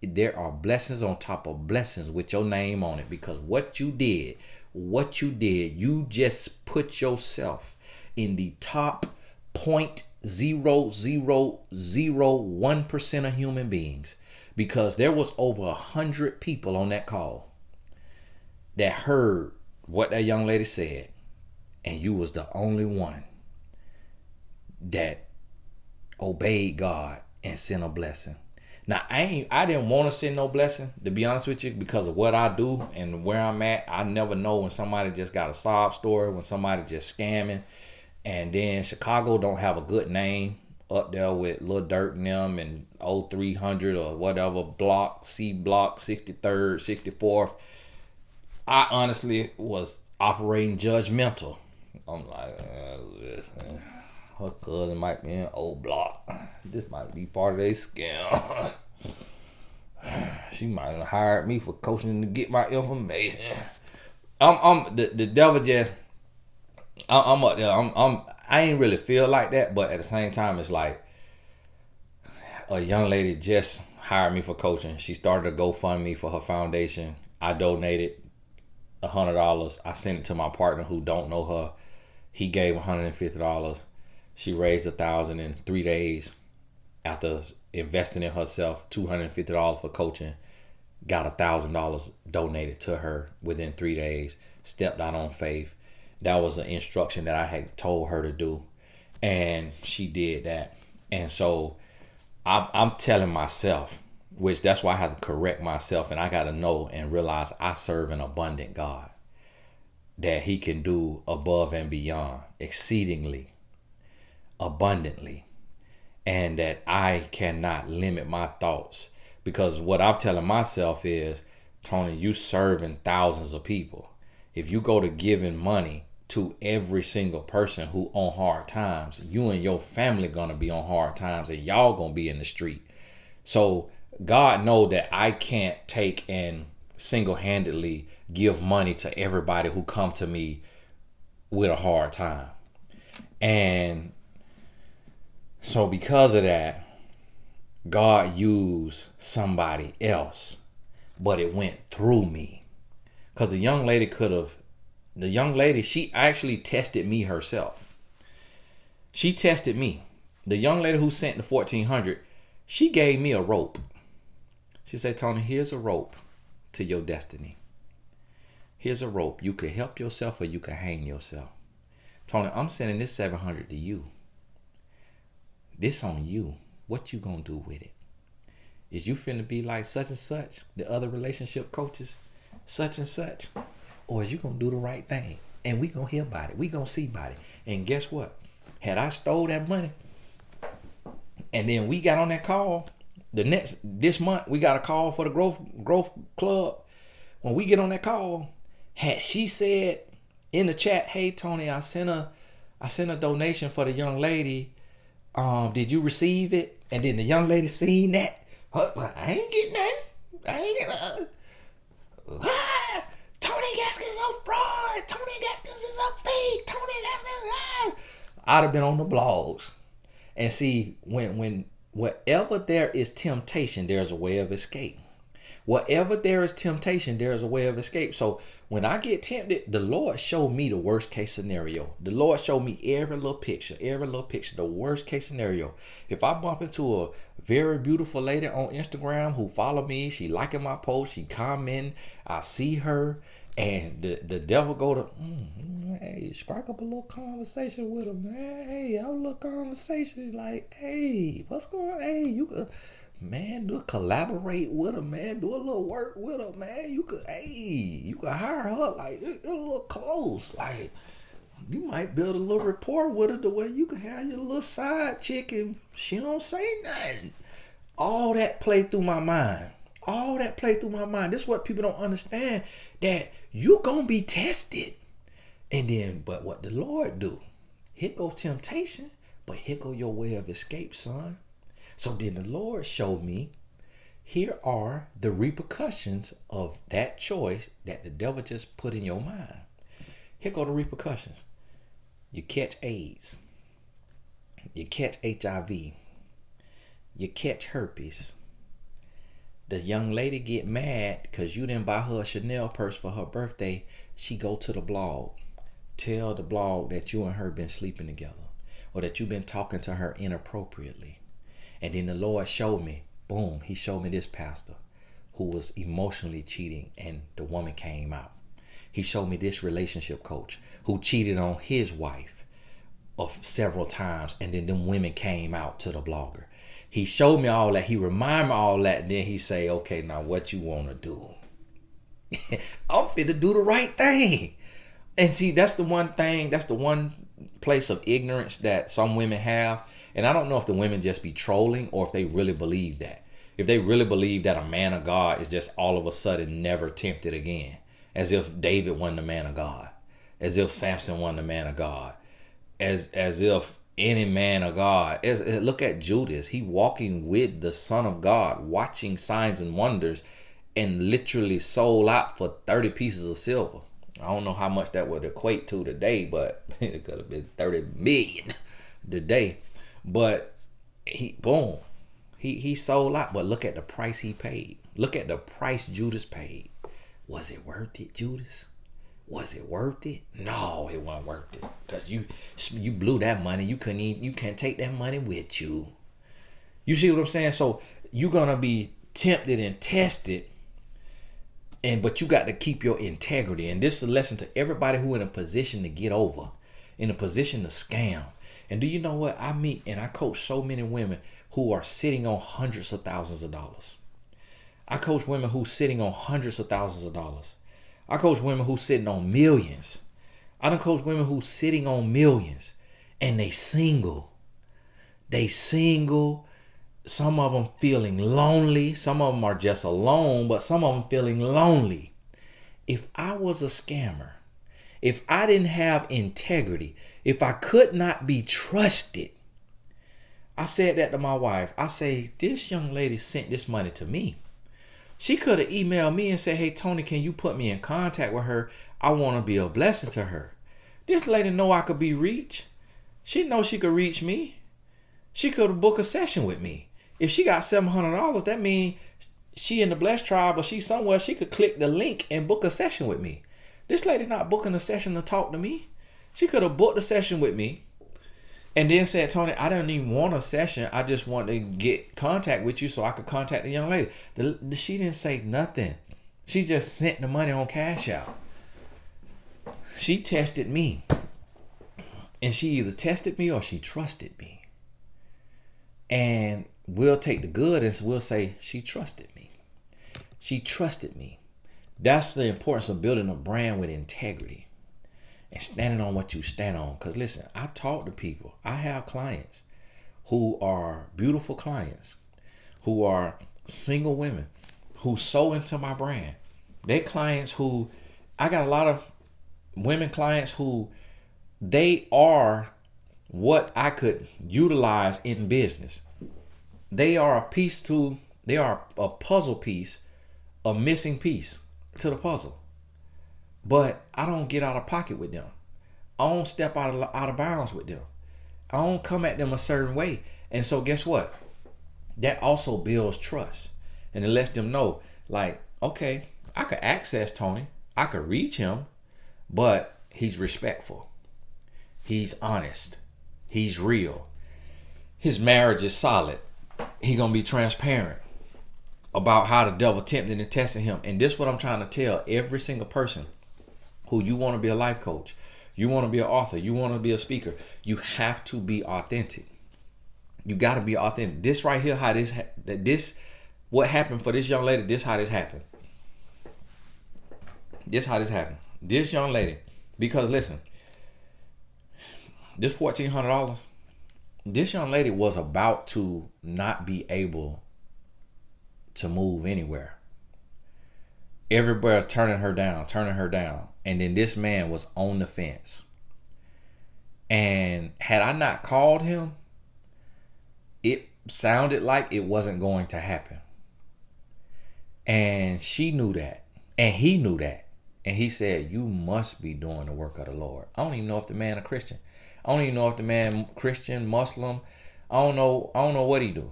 There are blessings on top of blessings with your name on it, because what you did, you just put yourself in the top 0.0001% of human beings, because there was over 100 people on that call that heard what that young lady said, and you was the only one that obeyed God and sent a blessing. Now, I didn't want to send no blessing, to be honest with you, because of what I do and where I'm at. I never know when somebody just got a sob story, when somebody just scamming. And then Chicago don't have a good name up there with Lil Durk and them and 0300 or whatever block, C block, 63rd, 64th. I honestly was operating judgmental. I'm like, listen, her cousin might be in old block. This might be part of their scam. She might have hired me for coaching to get my information. I'm the devil just. I'm up there. I ain't really feel like that, but at the same time, it's like a young lady just hired me for coaching. She started a GoFundMe for her foundation. I donated $100. I sent it to my partner who don't know her. He gave $150. She raised $1,000 in 3 days after investing in herself. $250 for coaching. Got $1,000 donated to her within 3 days. Stepped out on faith. That was an instruction that I had told her to do, and she did that. And so I'm telling myself, which that's why I have to correct myself, and I got to know and realize I serve an abundant God, that he can do above and beyond, exceedingly, abundantly, and that I cannot limit my thoughts, because what I'm telling myself is Tony, you serving thousands of people. If you go to giving money to every single person who on hard times, you and your family gonna be on hard times, and y'all gonna be in the street. So God know that I can't take and single-handedly give money to everybody who come to me with a hard time. And so because of that, God used somebody else, but it went through me. Because the young lady, she actually tested me herself. She tested me. The young lady who sent the 1,400, she gave me a rope. She said, Tony, here's a rope to your destiny. Here's a rope. You could help yourself or you could hang yourself. Tony, I'm sending this 700 to you. This on you. What you gonna do with it? Is you finna be like such and such, the other relationship coaches, such and such? Or is you gonna do the right thing? And we gonna hear about it. We gonna see about it. And guess what? Had I stole that money, and then we got on that call, this month we got a call for the growth club. When we get on that call, had she said in the chat, hey Tony, I sent a donation for the young lady. Did you receive it? And then the young lady seen that. I ain't getting nothing. I ain't getting Tony Gaskins is a fraud. Tony Gaskins is a fake. Tony Gaskins. I'd have been on the blogs. And see, when wherever there is temptation, there's a way of escape. Wherever there is temptation, there's a way of escape. So when I get tempted, the Lord showed me the worst case scenario. The Lord showed me every little picture, the worst case scenario. If I bump into a very beautiful lady on Instagram who follow me, she liking my post, she commenting, I see her, and the devil go to, hey, strike up a little conversation with her, man. Hey, have a little conversation, like, hey, what's going on? Hey, you could, man, collaborate with her, man. Do a little work with her, man. You could hire her, like, get a little close. Like, you might build a little rapport with her the way you can have your little side chick and she don't say nothing. All that play through my mind. This is what people don't understand, that you gonna be tested. And then, but what the Lord do? Here go temptation, but here go your way of escape, son. So then the Lord showed me, here are the repercussions of that choice that the devil just put in your mind. Here go the repercussions. You catch AIDS. You catch HIV. You catch herpes. The young lady get mad because you didn't buy her a Chanel purse for her birthday. She go to the blog. Tell the blog that you and her been sleeping together, or that you've been talking to her inappropriately. And then the Lord showed me, boom, he showed me this pastor who was emotionally cheating, and the woman came out. He showed me this relationship coach who cheated on his wife of several times, and then them women came out to the blogger. He showed me all that. He reminded me all that. And then he say, okay, now what you want to do? I'm finna do the right thing. And see, that's the one thing, that's the one place of ignorance that some women have. And I don't know if the women just be trolling or if they really believe that. If they really believe that a man of God is just all of a sudden never tempted again. As if David wasn't the man of God. As if Samson wasn't the man of God. As if any man of God. Look at Judas. He walking with the Son of God, watching signs and wonders, and literally sold out for 30 pieces of silver. I don't know how much that would equate to today, but it could have been 30 million today. But he sold out. But look at the price he paid. Look at the price Judas paid. Was it worth it, Judas? Was it worth it? No, it wasn't worth it. Because you blew that money. You can't take that money with you. You see what I'm saying? So you're gonna be tempted and tested. But you got to keep your integrity. And this is a lesson to everybody who in a position to get over, in a position to scam. And do you know what? I meet and I coach so many women who are sitting on hundreds of thousands of dollars. I coach women who sitting on hundreds of thousands of dollars. I coach women who sitting on millions. I done coach women who sitting on millions, and they single. They single, Some of them feeling lonely. Some of them are just alone, but some of them feeling lonely. If I was a scammer, if I didn't have integrity, if I could not be trusted, I said that to my wife. I say, this young lady sent this money to me. She could have emailed me and said, hey, Tony, can you put me in contact with her? I want to be a blessing to her. This lady know I could be reached. She know she could reach me. She could have booked a session with me. If she got $700, that means she in the blessed tribe or she somewhere, she could click the link and book a session with me. This lady not booking a session to talk to me. She could have booked a session with me and then said, Tony, I don't even want a session. I just want to get contact with you so I could contact the young lady. She didn't say nothing. She just sent the money on Cash App. She tested me. And she either tested me or she trusted me. And we'll take the good and we'll say, she trusted me. She trusted me. That's the importance of building a brand with integrity and standing on what you stand on. Because listen, I talk to people. I have clients who are beautiful clients, who are single women, who sow into my brand. They clients who, I got a lot of women clients who they are what I could utilize in business. They are a puzzle piece, a missing piece to the puzzle. But I don't get out of pocket with them. I don't step out of bounds with them. I don't come at them a certain way. And so guess what? That also builds trust. And it lets them know, like, okay, I could access Tony. I could reach him, but he's respectful. He's honest. He's real. His marriage is solid. He's going to be transparent about how the devil tempted and testing him. And this is what I'm trying to tell every single person who you want to be a life coach, you want to be an author, you want to be a speaker. You have to be authentic. You got to be authentic. This right here, what happened for this young lady, this how this happened. This how this happened. This young lady, because listen, this $1,400, this young lady was about to not be able to move anywhere. Everybody's turning her down. And then this man was on the fence. And had I not called him, it sounded like it wasn't going to happen. And she knew that. And he knew that. And he said, you must be doing the work of the Lord. I don't even know if the man a Christian. I don't even know if the man Christian, Muslim. I don't know what he do.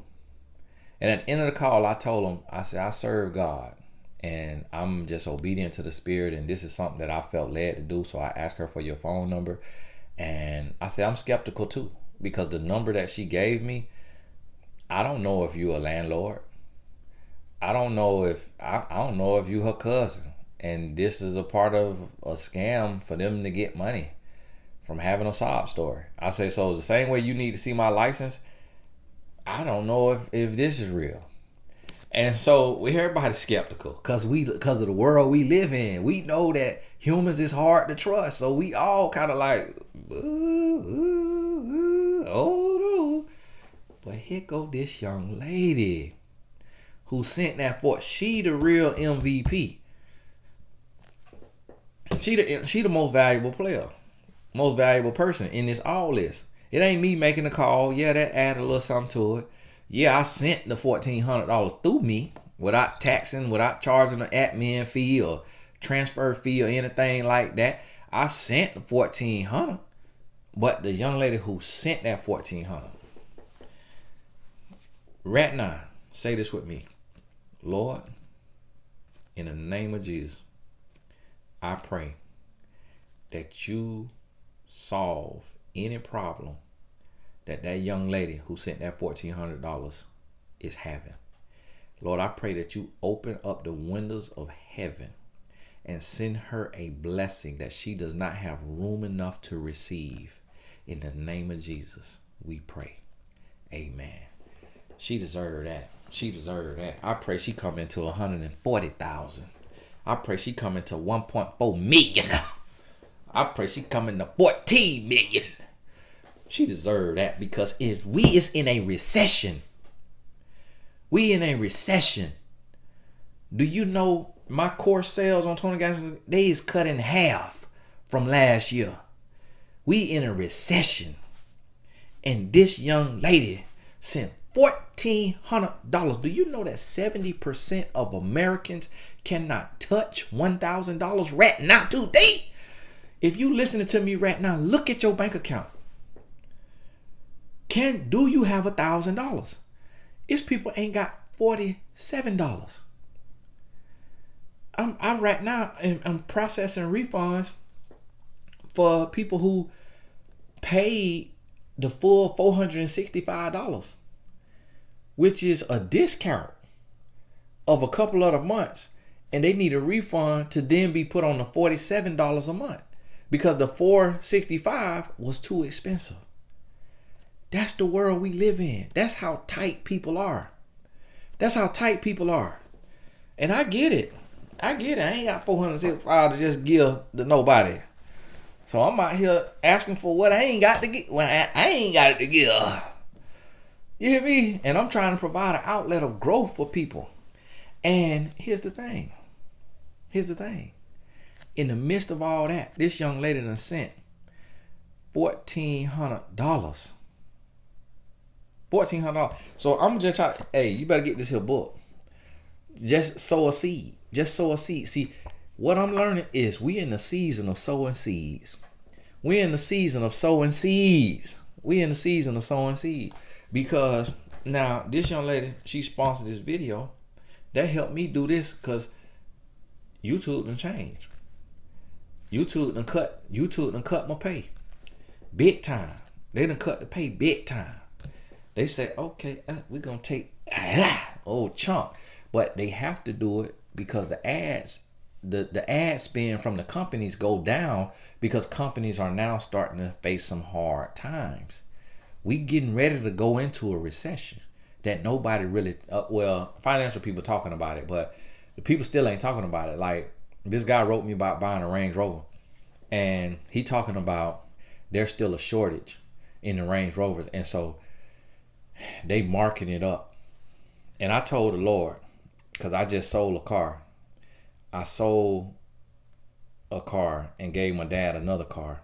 And at the end of the call, I told him, I said, I serve God. And I'm just obedient to the Spirit. And this is something that I felt led to do. So I asked her for your phone number. And I said, I'm skeptical too. Because the number that she gave me, I don't know if you're a landlord. I don't know if you her cousin. And this is a part of a scam for them to get money from having a sob story. I say, so the same way you need to see my license, I don't know if this is real. And so everybody's skeptical because of the world we live in. We know that humans is hard to trust. So we all kind of like, oh no. But here go this young lady who sent that for. She the real MVP. She the most valuable player, most valuable person in all this. It ain't me making the call. Yeah, that added a little something to it. Yeah, I sent the $1,400 through me without taxing, without charging an admin fee or transfer fee or anything like that. I sent the $1,400, but the young lady who sent that $1,400, right now, say this with me. Lord, in the name of Jesus, I pray that you solve any problem that young lady who sent that $1,400 is having. Lord, I pray that you open up the windows of heaven and send her a blessing that she does not have room enough to receive. In the name of Jesus, we pray. Amen. She deserved that. She deserved that. I pray she come into 140,000. I pray she come into 1.4 million. I pray she come into 14 million. She deserved that because if we is in a recession, We in a recession. Do you know my course sales on Tony Guys, they is cut in half from last year. We in a recession. And this young lady sent $1,400. Do you know that 70% of Americans cannot touch $1,000 right now today? If you listening to me right now, look at your bank account. Do you have $1,000? It's people ain't got $47. I'm right now, I'm processing refunds for people who paid the full $465, which is a discount of a couple other months, and they need a refund to then be put on the $47 a month because the $465 was too expensive. That's the world we live in. That's how tight people are. That's how tight people are. And I get it. I ain't got $465 to just give to nobody. So I'm out here asking for what I ain't got to get. Well, I ain't got it to give. You hear me? And I'm trying to provide an outlet of growth for people. And here's the thing. In the midst of all that, this young lady done sent $1,400. $1,400. So I'm just trying. Hey, you better get this here book. Just sow a seed. See, what I'm learning is we in the season of sowing seeds. We're in the season of sowing seeds. Because now this young lady, she sponsored this video. That helped me do this because YouTube done changed. YouTube done cut my pay. Big time. They done cut the pay big time. They say, okay, we're going to take old chunk. But they have to do it because the ads, the ad spend from the companies go down because companies are now starting to face some hard times. We getting ready to go into a recession that nobody really, financial people talking about it, but the people still ain't talking about it. Like this guy wrote me about buying a Range Rover, and he talking about there's still a shortage in the Range Rovers, and so they marking it up. And I told the Lord, because I just sold a car. I sold a car and gave my dad another car.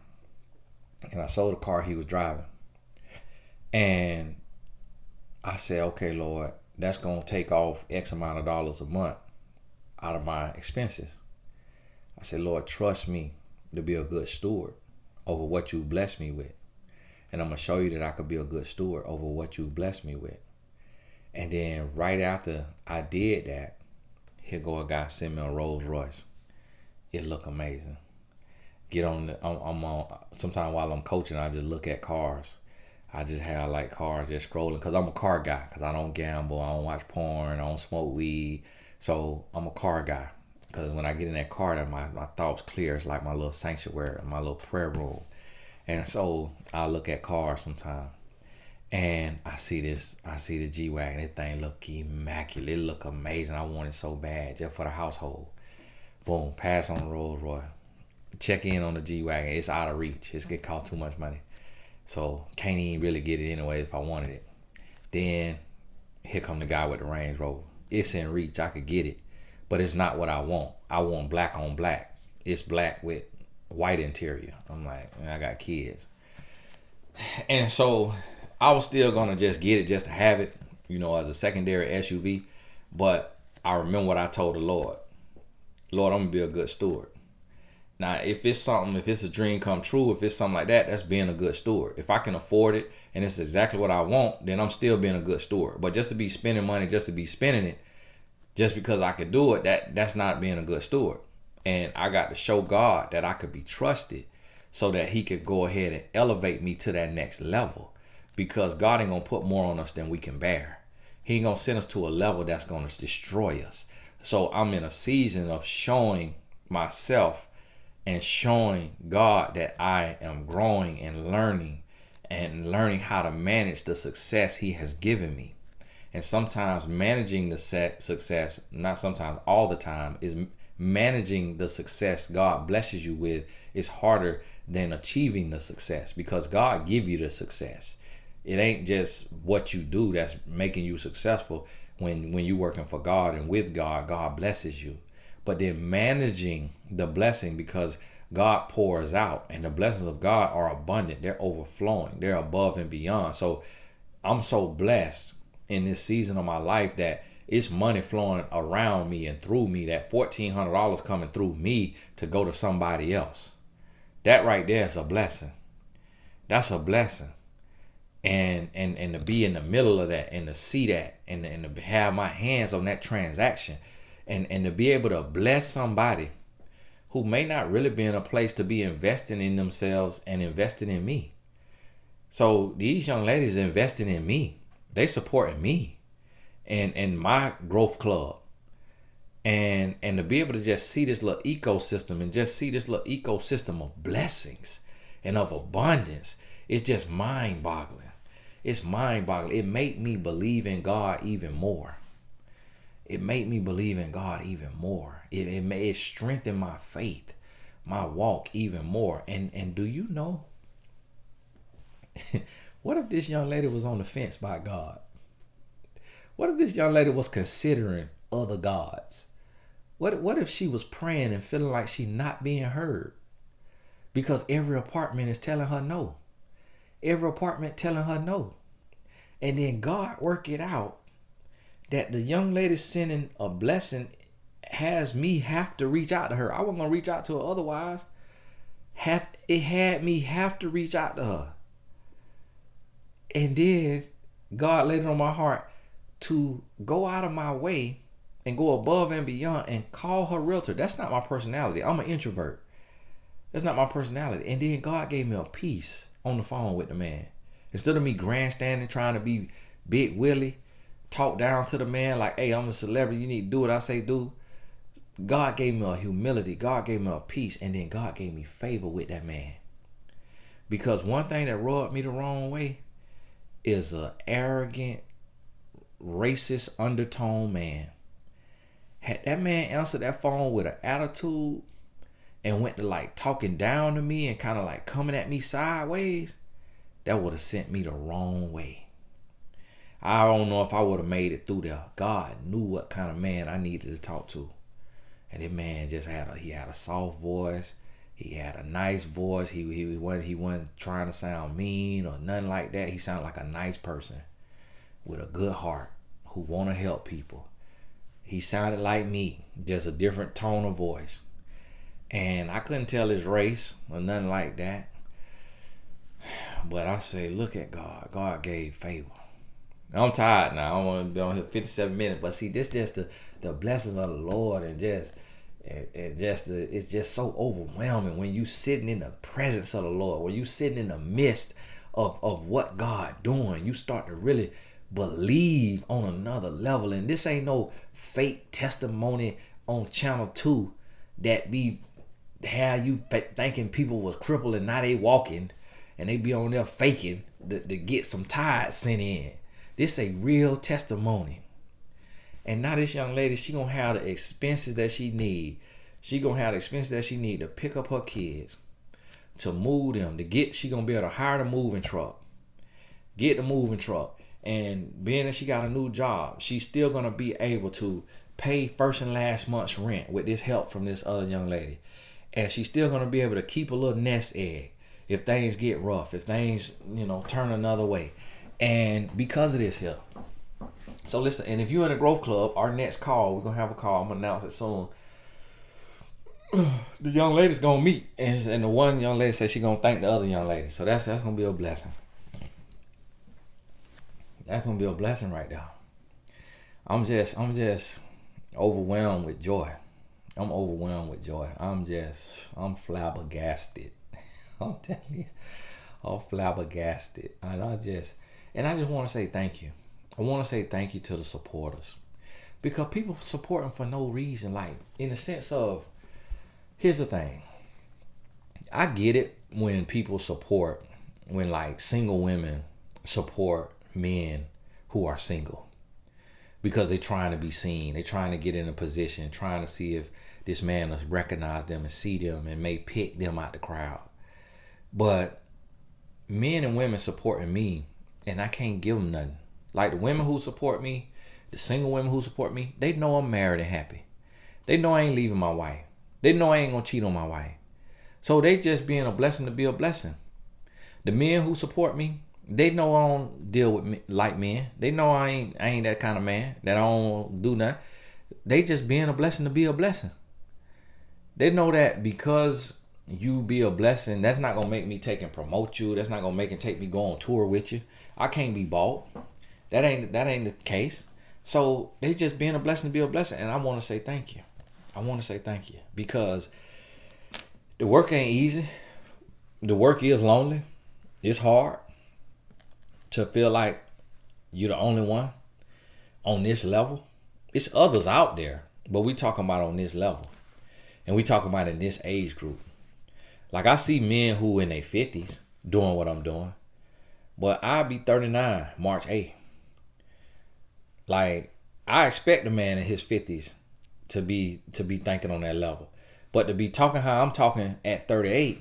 And I sold the car he was driving. And I said, okay, Lord, that's going to take off X amount of dollars a month out of my expenses. I said, Lord, trust me to be a good steward over what you blessed me with. And I'm going to show you that I could be a good steward over what you blessed me with. And then right after I did that, here go a guy send me a Rolls Royce. It look amazing. Get on I'm on, sometimes while I'm coaching, I just look at cars. I just have like cars just scrolling because I'm a car guy, because I don't gamble, I don't watch porn, I don't smoke weed. So I'm a car guy, because when I get in that car, that my thoughts clear. It's like my little sanctuary, my little prayer room. And so I look at cars sometimes. And I see the G-Wagon. This thing look immaculate. It look amazing. I want it so bad just for the household. Boom, pass on the Rolls Royce. Check in on the G-Wagon. It's out of reach. It's get cost too much money. So can't even really get it anyway if I wanted it. Then here come the guy with the Range Rover. It's in reach. I could get it. But it's not what I want. I want black on black. It's black with white interior. I'm like, man, I got kids. And so I was still going to just get it just to have it, as a secondary SUV. But I remember what I told the Lord. Lord, I'm going to be a good steward. Now, if it's a dream come true, if it's something like that, that's being a good steward. If I can afford it and it's exactly what I want, then I'm still being a good steward. But just to be spending money, just to be spending it, just because I could do it, that's not being a good steward. And I got to show God that I could be trusted so that he could go ahead and elevate me to that next level. Because God ain't going to put more on us than we can bear. He ain't going to send us to a level that's going to destroy us. So I'm in a season of showing myself and showing God that I am growing and learning how to manage the success he has given me. And sometimes managing the success, not sometimes, all the time, is managing the success God blesses you with is harder than achieving the success, because God give you the success. It ain't just what you do that's making you successful. when you're working for God and with God, God blesses you. But then managing the blessing, because God pours out, and the blessings of God are abundant. They're overflowing. They're above and beyond. So I'm so blessed in this season of my life that it's money flowing around me and through me, that $1,400 coming through me to go to somebody else. That right there is a blessing. That's a blessing. And to be in the middle of that, and to see that, and to have my hands on that transaction, and to be able to bless somebody who may not really be in a place to be investing in themselves and investing in me. So these young ladies investing in me. They supporting me and my growth club. And to be able to just see this little ecosystem, and just see this little ecosystem of blessings and of abundance, it's just mind-boggling. It's mind-boggling. It made me believe in God even more. It made me believe in God even more. It strengthened my faith, my walk even more. And do you know, what if this young lady was on the fence by God? What if this young lady was considering other gods? What if she was praying and feeling like she's not being heard? Because every apartment is telling her no. Every apartment telling her no. And then God work it out that the young lady sending a blessing has me have to reach out to her. I wasn't going to reach out to her otherwise. It had me have to reach out to her. And then God laid it on my heart to go out of my way and go above and beyond and call her realtor. That's not my personality. I'm an introvert. That's not my personality. And then God gave me a peace on the phone with the man. Instead of me grandstanding, trying to be big Willie, talk down to the man like, hey, I'm a celebrity, you need to do what I say do. God gave me a humility. God gave me a peace. And then God gave me favor with that man. Because one thing that rubbed me the wrong way is an arrogant, racist undertone man. Had that man answered that phone with an attitude and went to like talking down to me and kind of like coming at me sideways, that would have sent me the wrong way. I don't know if I would have made it through there. God knew what kind of man I needed to talk to. And that man just had a soft voice. He had a nice voice. He wasn't trying to sound mean or nothing like that. He sounded like a nice person with a good heart who want to help people. He sounded like me, just a different tone of voice. And I couldn't tell his race or nothing like that. But I say, look at God. God gave favor. I'm tired now. I want to be on here 57 minutes. But see, this just the blessings of the Lord, and it's just so overwhelming when you sitting in the presence of the Lord, when you sitting in the midst of what God doing. You start to really believe on another level. And this ain't no fake testimony on channel 2 that be how you thinking people was crippled and now they walking, and they be on there faking to get some tithes sent in. This a real testimony. And now this young lady, she gonna have the expenses that she need. She gonna have the expenses that she need to pick up her kids, to move them, she gonna be able to hire the moving truck, get the moving truck. And being that she got a new job, she's still gonna be able to pay first and last month's rent with this help from this other young lady. And she's still gonna be able to keep a little nest egg if things get rough, if things, turn another way. And because of this here. So listen, and if you're in a growth club, our next call, we're gonna have a call. I'm gonna announce it soon. The young lady's gonna meet, and the one young lady said she's gonna thank the other young lady. So that's gonna be a blessing. That's gonna be a blessing right there. I'm just overwhelmed with joy. I'm overwhelmed with joy. I'm flabbergasted. I'm telling you, I'm flabbergasted. And I just want to say thank you. I want to say thank you to the supporters, because people supporting for no reason. Like, in the sense of, here's the thing. I get it when people support, when like single women support men who are single, because they're trying to be seen. They're trying to get in a position, trying to see if this man will recognize them and see them and may pick them out the crowd. But men and women supporting me, and I can't give them nothing. Like the women who support me, The single women who support me, they know I'm married and happy. They know I ain't leaving my wife. They know I ain't gonna cheat on my wife. So they just being a blessing to be a blessing. The men who support me, they know I don't deal with me like men. They know I ain't that kind of man, that I don't do nothing. They just being a blessing to be a blessing. They know that because you be a blessing, that's not gonna make me take and promote you. That's not gonna make and take me go on tour with you. I can't be bought. That ain't the case. So they just being a blessing to be a blessing, and I want to say thank you. I want to say thank you because the work ain't easy. The work is lonely. It's hard to feel like you're the only one on this level. It's others out there, but we talking about on this level, and we talking about in this age group. Like I see men who in their 50s doing what I'm doing, but I'll be 39 March 8th. Like I expect a man in his 50s to be thinking on that level, but to be talking how I'm talking at 38,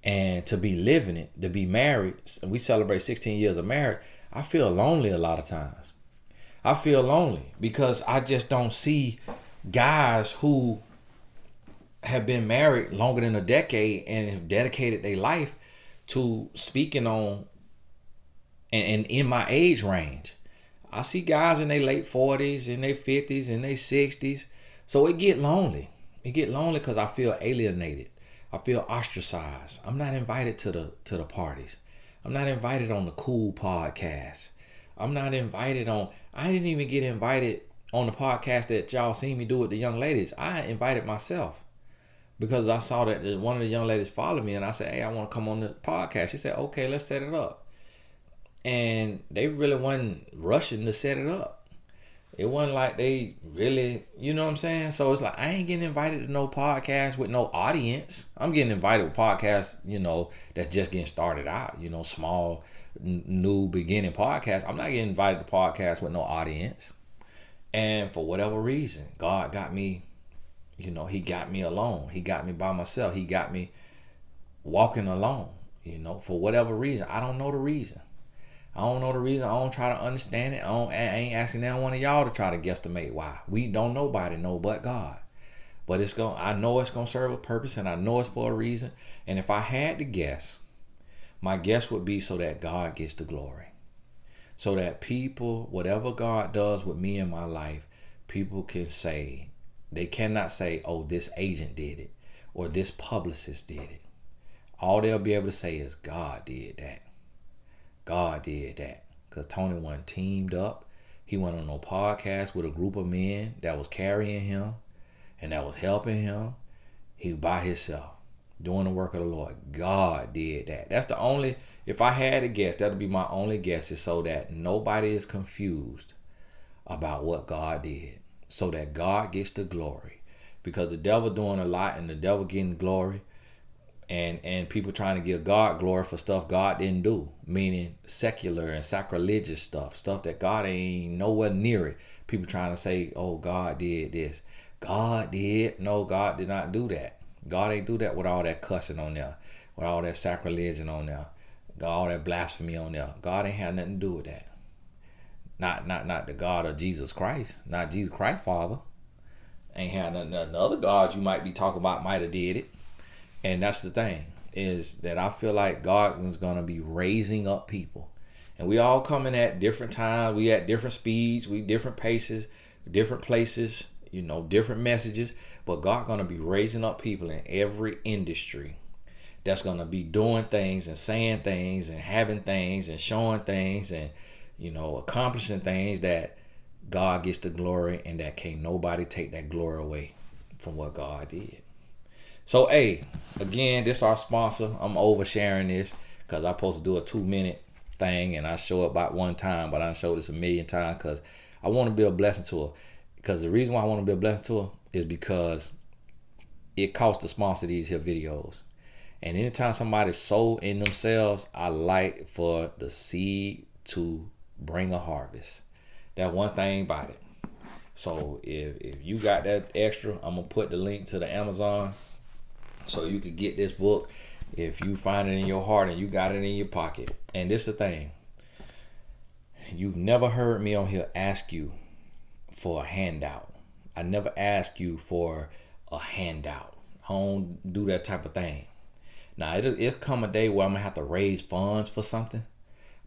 and to be living it, to be married, we celebrate 16 years of marriage. I feel lonely a lot of times. I feel lonely because I just don't see guys who have been married longer than a decade and have dedicated their life to speaking on and in my age range. I see guys in their late 40s, in their 50s, in their 60s. So it get lonely. It get lonely because I feel alienated. I feel ostracized. I'm not invited to the parties. I'm not invited on the cool podcast. I'm not invited on. I didn't even get invited on the podcast that y'all seen me do with the young ladies. I invited myself because I saw that one of the young ladies followed me, and I said, "Hey, I want to come on the podcast." She said, "Okay, let's set it up." And they really wasn't rushing to set it up. It wasn't like they really, you know what I'm saying? So it's like, I ain't getting invited to no podcast with no audience. I'm getting invited to podcasts, that's just getting started out, small, new beginning podcasts. I'm not getting invited to podcasts with no audience. And for whatever reason, God got me, he got me alone. He got me by myself. He got me walking alone, for whatever reason. I don't know the reason. I don't know the reason. I don't try to understand it. I ain't asking now one of y'all to try to guesstimate why. We don't nobody know but God. But I know it's gonna serve a purpose, and I know it's for a reason. And if I had to guess, my guess would be so that God gets the glory. So that people, whatever God does with me in my life, people can say, they cannot say, "Oh, this agent did it," or "this publicist did it." All they'll be able to say is, "God did that. God did that." Because Tony wasn't teamed up. He went on no podcast with a group of men that was carrying him and that was helping him. He by himself doing the work of the Lord. God did that. That's the only, if I had to guess, that'll be my only guess, is so that nobody is confused about what God did. So that God gets the glory. Because the devil doing a lot and the devil getting glory. And people trying to give God glory for stuff God didn't do, meaning secular and sacrilegious stuff that God ain't nowhere near it. People trying to say, "Oh, God did this." God did. No, God did not do that. God ain't do that with all that cussing on there, with all that sacrilege on there, all that blasphemy on there. God ain't had nothing to do with that. Not the God of Jesus Christ, not Jesus Christ Father. Ain't had nothing. The other gods you might be talking about might have did it. And that's the thing, is that I feel like God is going to be raising up people. And we all coming at different times. We at different speeds. We different paces, different places, different messages. But God going to be raising up people in every industry that's going to be doing things and saying things and having things and showing things and, accomplishing things that God gets the glory, and that can't nobody take that glory away from what God did. So, hey, again, this our sponsor. I'm oversharing this because I'm supposed to do a 2-minute thing, and I show it about one time, but I show this a million times because I want to be a blessing to her. Because the reason why I want to be a blessing to her is because it costs to sponsor these here videos. And anytime somebody sow in themselves, I like for the seed to bring a harvest. That one thing about it. So if you got that extra, I'm going to put the link to the Amazon so you could get this book if you find it in your heart and you got it in your pocket. And this is the thing. You've never heard me on here ask you for a handout. I never ask you for a handout. I don't do that type of thing. Now, it'll come a day where I'm going to have to raise funds for something,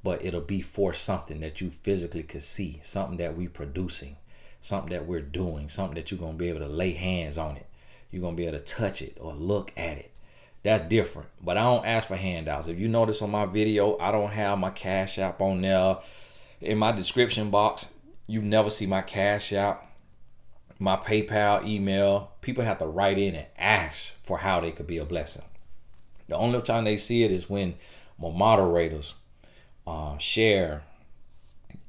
but it'll be for something that you physically could see, something that we're producing, something that we're doing, something that you're going to be able to lay hands on it. You're going to be able to touch it or look at it. That's different. But I don't ask for handouts. If you notice on my video, I don't have my Cash App on there. In my description box, you never see my Cash App, my PayPal, email. People have to write in and ask for how they could be a blessing. The only time they see it is when my moderators, Share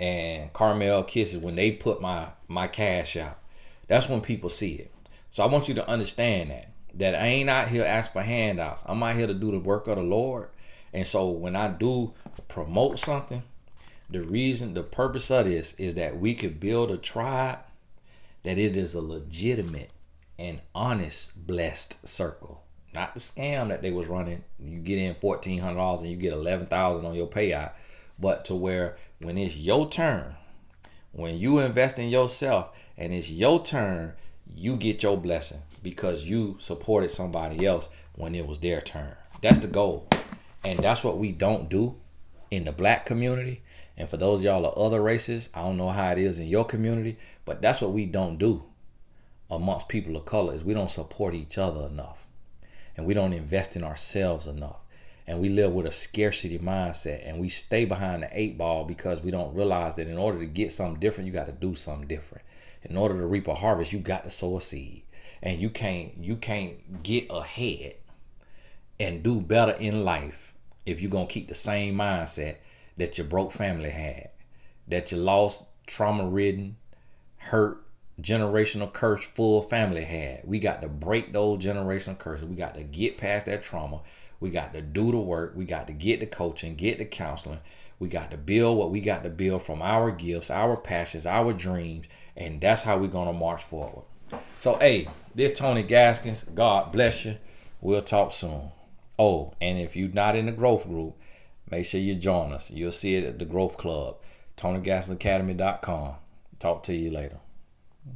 and Carmel Kisses, when they put my Cash App. That's when people see it. So I want you to understand that I ain't out here asking for handouts. I'm out here to do the work of the Lord. And so when I do promote something, the purpose of this is that we could build a tribe, that it is a legitimate and honest, blessed circle. Not the scam that they was running. You get in $1,400 and you get $11,000 on your payout. But to where when it's your turn, when you invest in yourself and it's your turn, you get your blessing because you supported somebody else when it was their turn. That's the goal. And that's what we don't do in the black community. And for those of y'all of other races, I don't know how it is in your community, but that's what we don't do amongst people of color, is we don't support each other enough. And we don't invest in ourselves enough. And we live with a scarcity mindset, and we stay behind the 8 ball because we don't realize that in order to get something different, you got to do something different. In order to reap a harvest, you got to sow a seed. And you can't get ahead and do better in life if you're going to keep the same mindset that your broke family had, that your lost, trauma-ridden, hurt, generational curse full family had. We got to break those generational curses. We got to get past that trauma. We got to do the work. We got to get the coaching, get the counseling. We got to build what we got to build from our gifts, our passions, our dreams, and that's how we're going to march forward. So, hey, this Tony Gaskins. God bless you. We'll talk soon. Oh, and if you're not in the growth group, make sure you join us. You'll see it at the Growth Club, TonyGaskinAcademy.com. Talk to you later.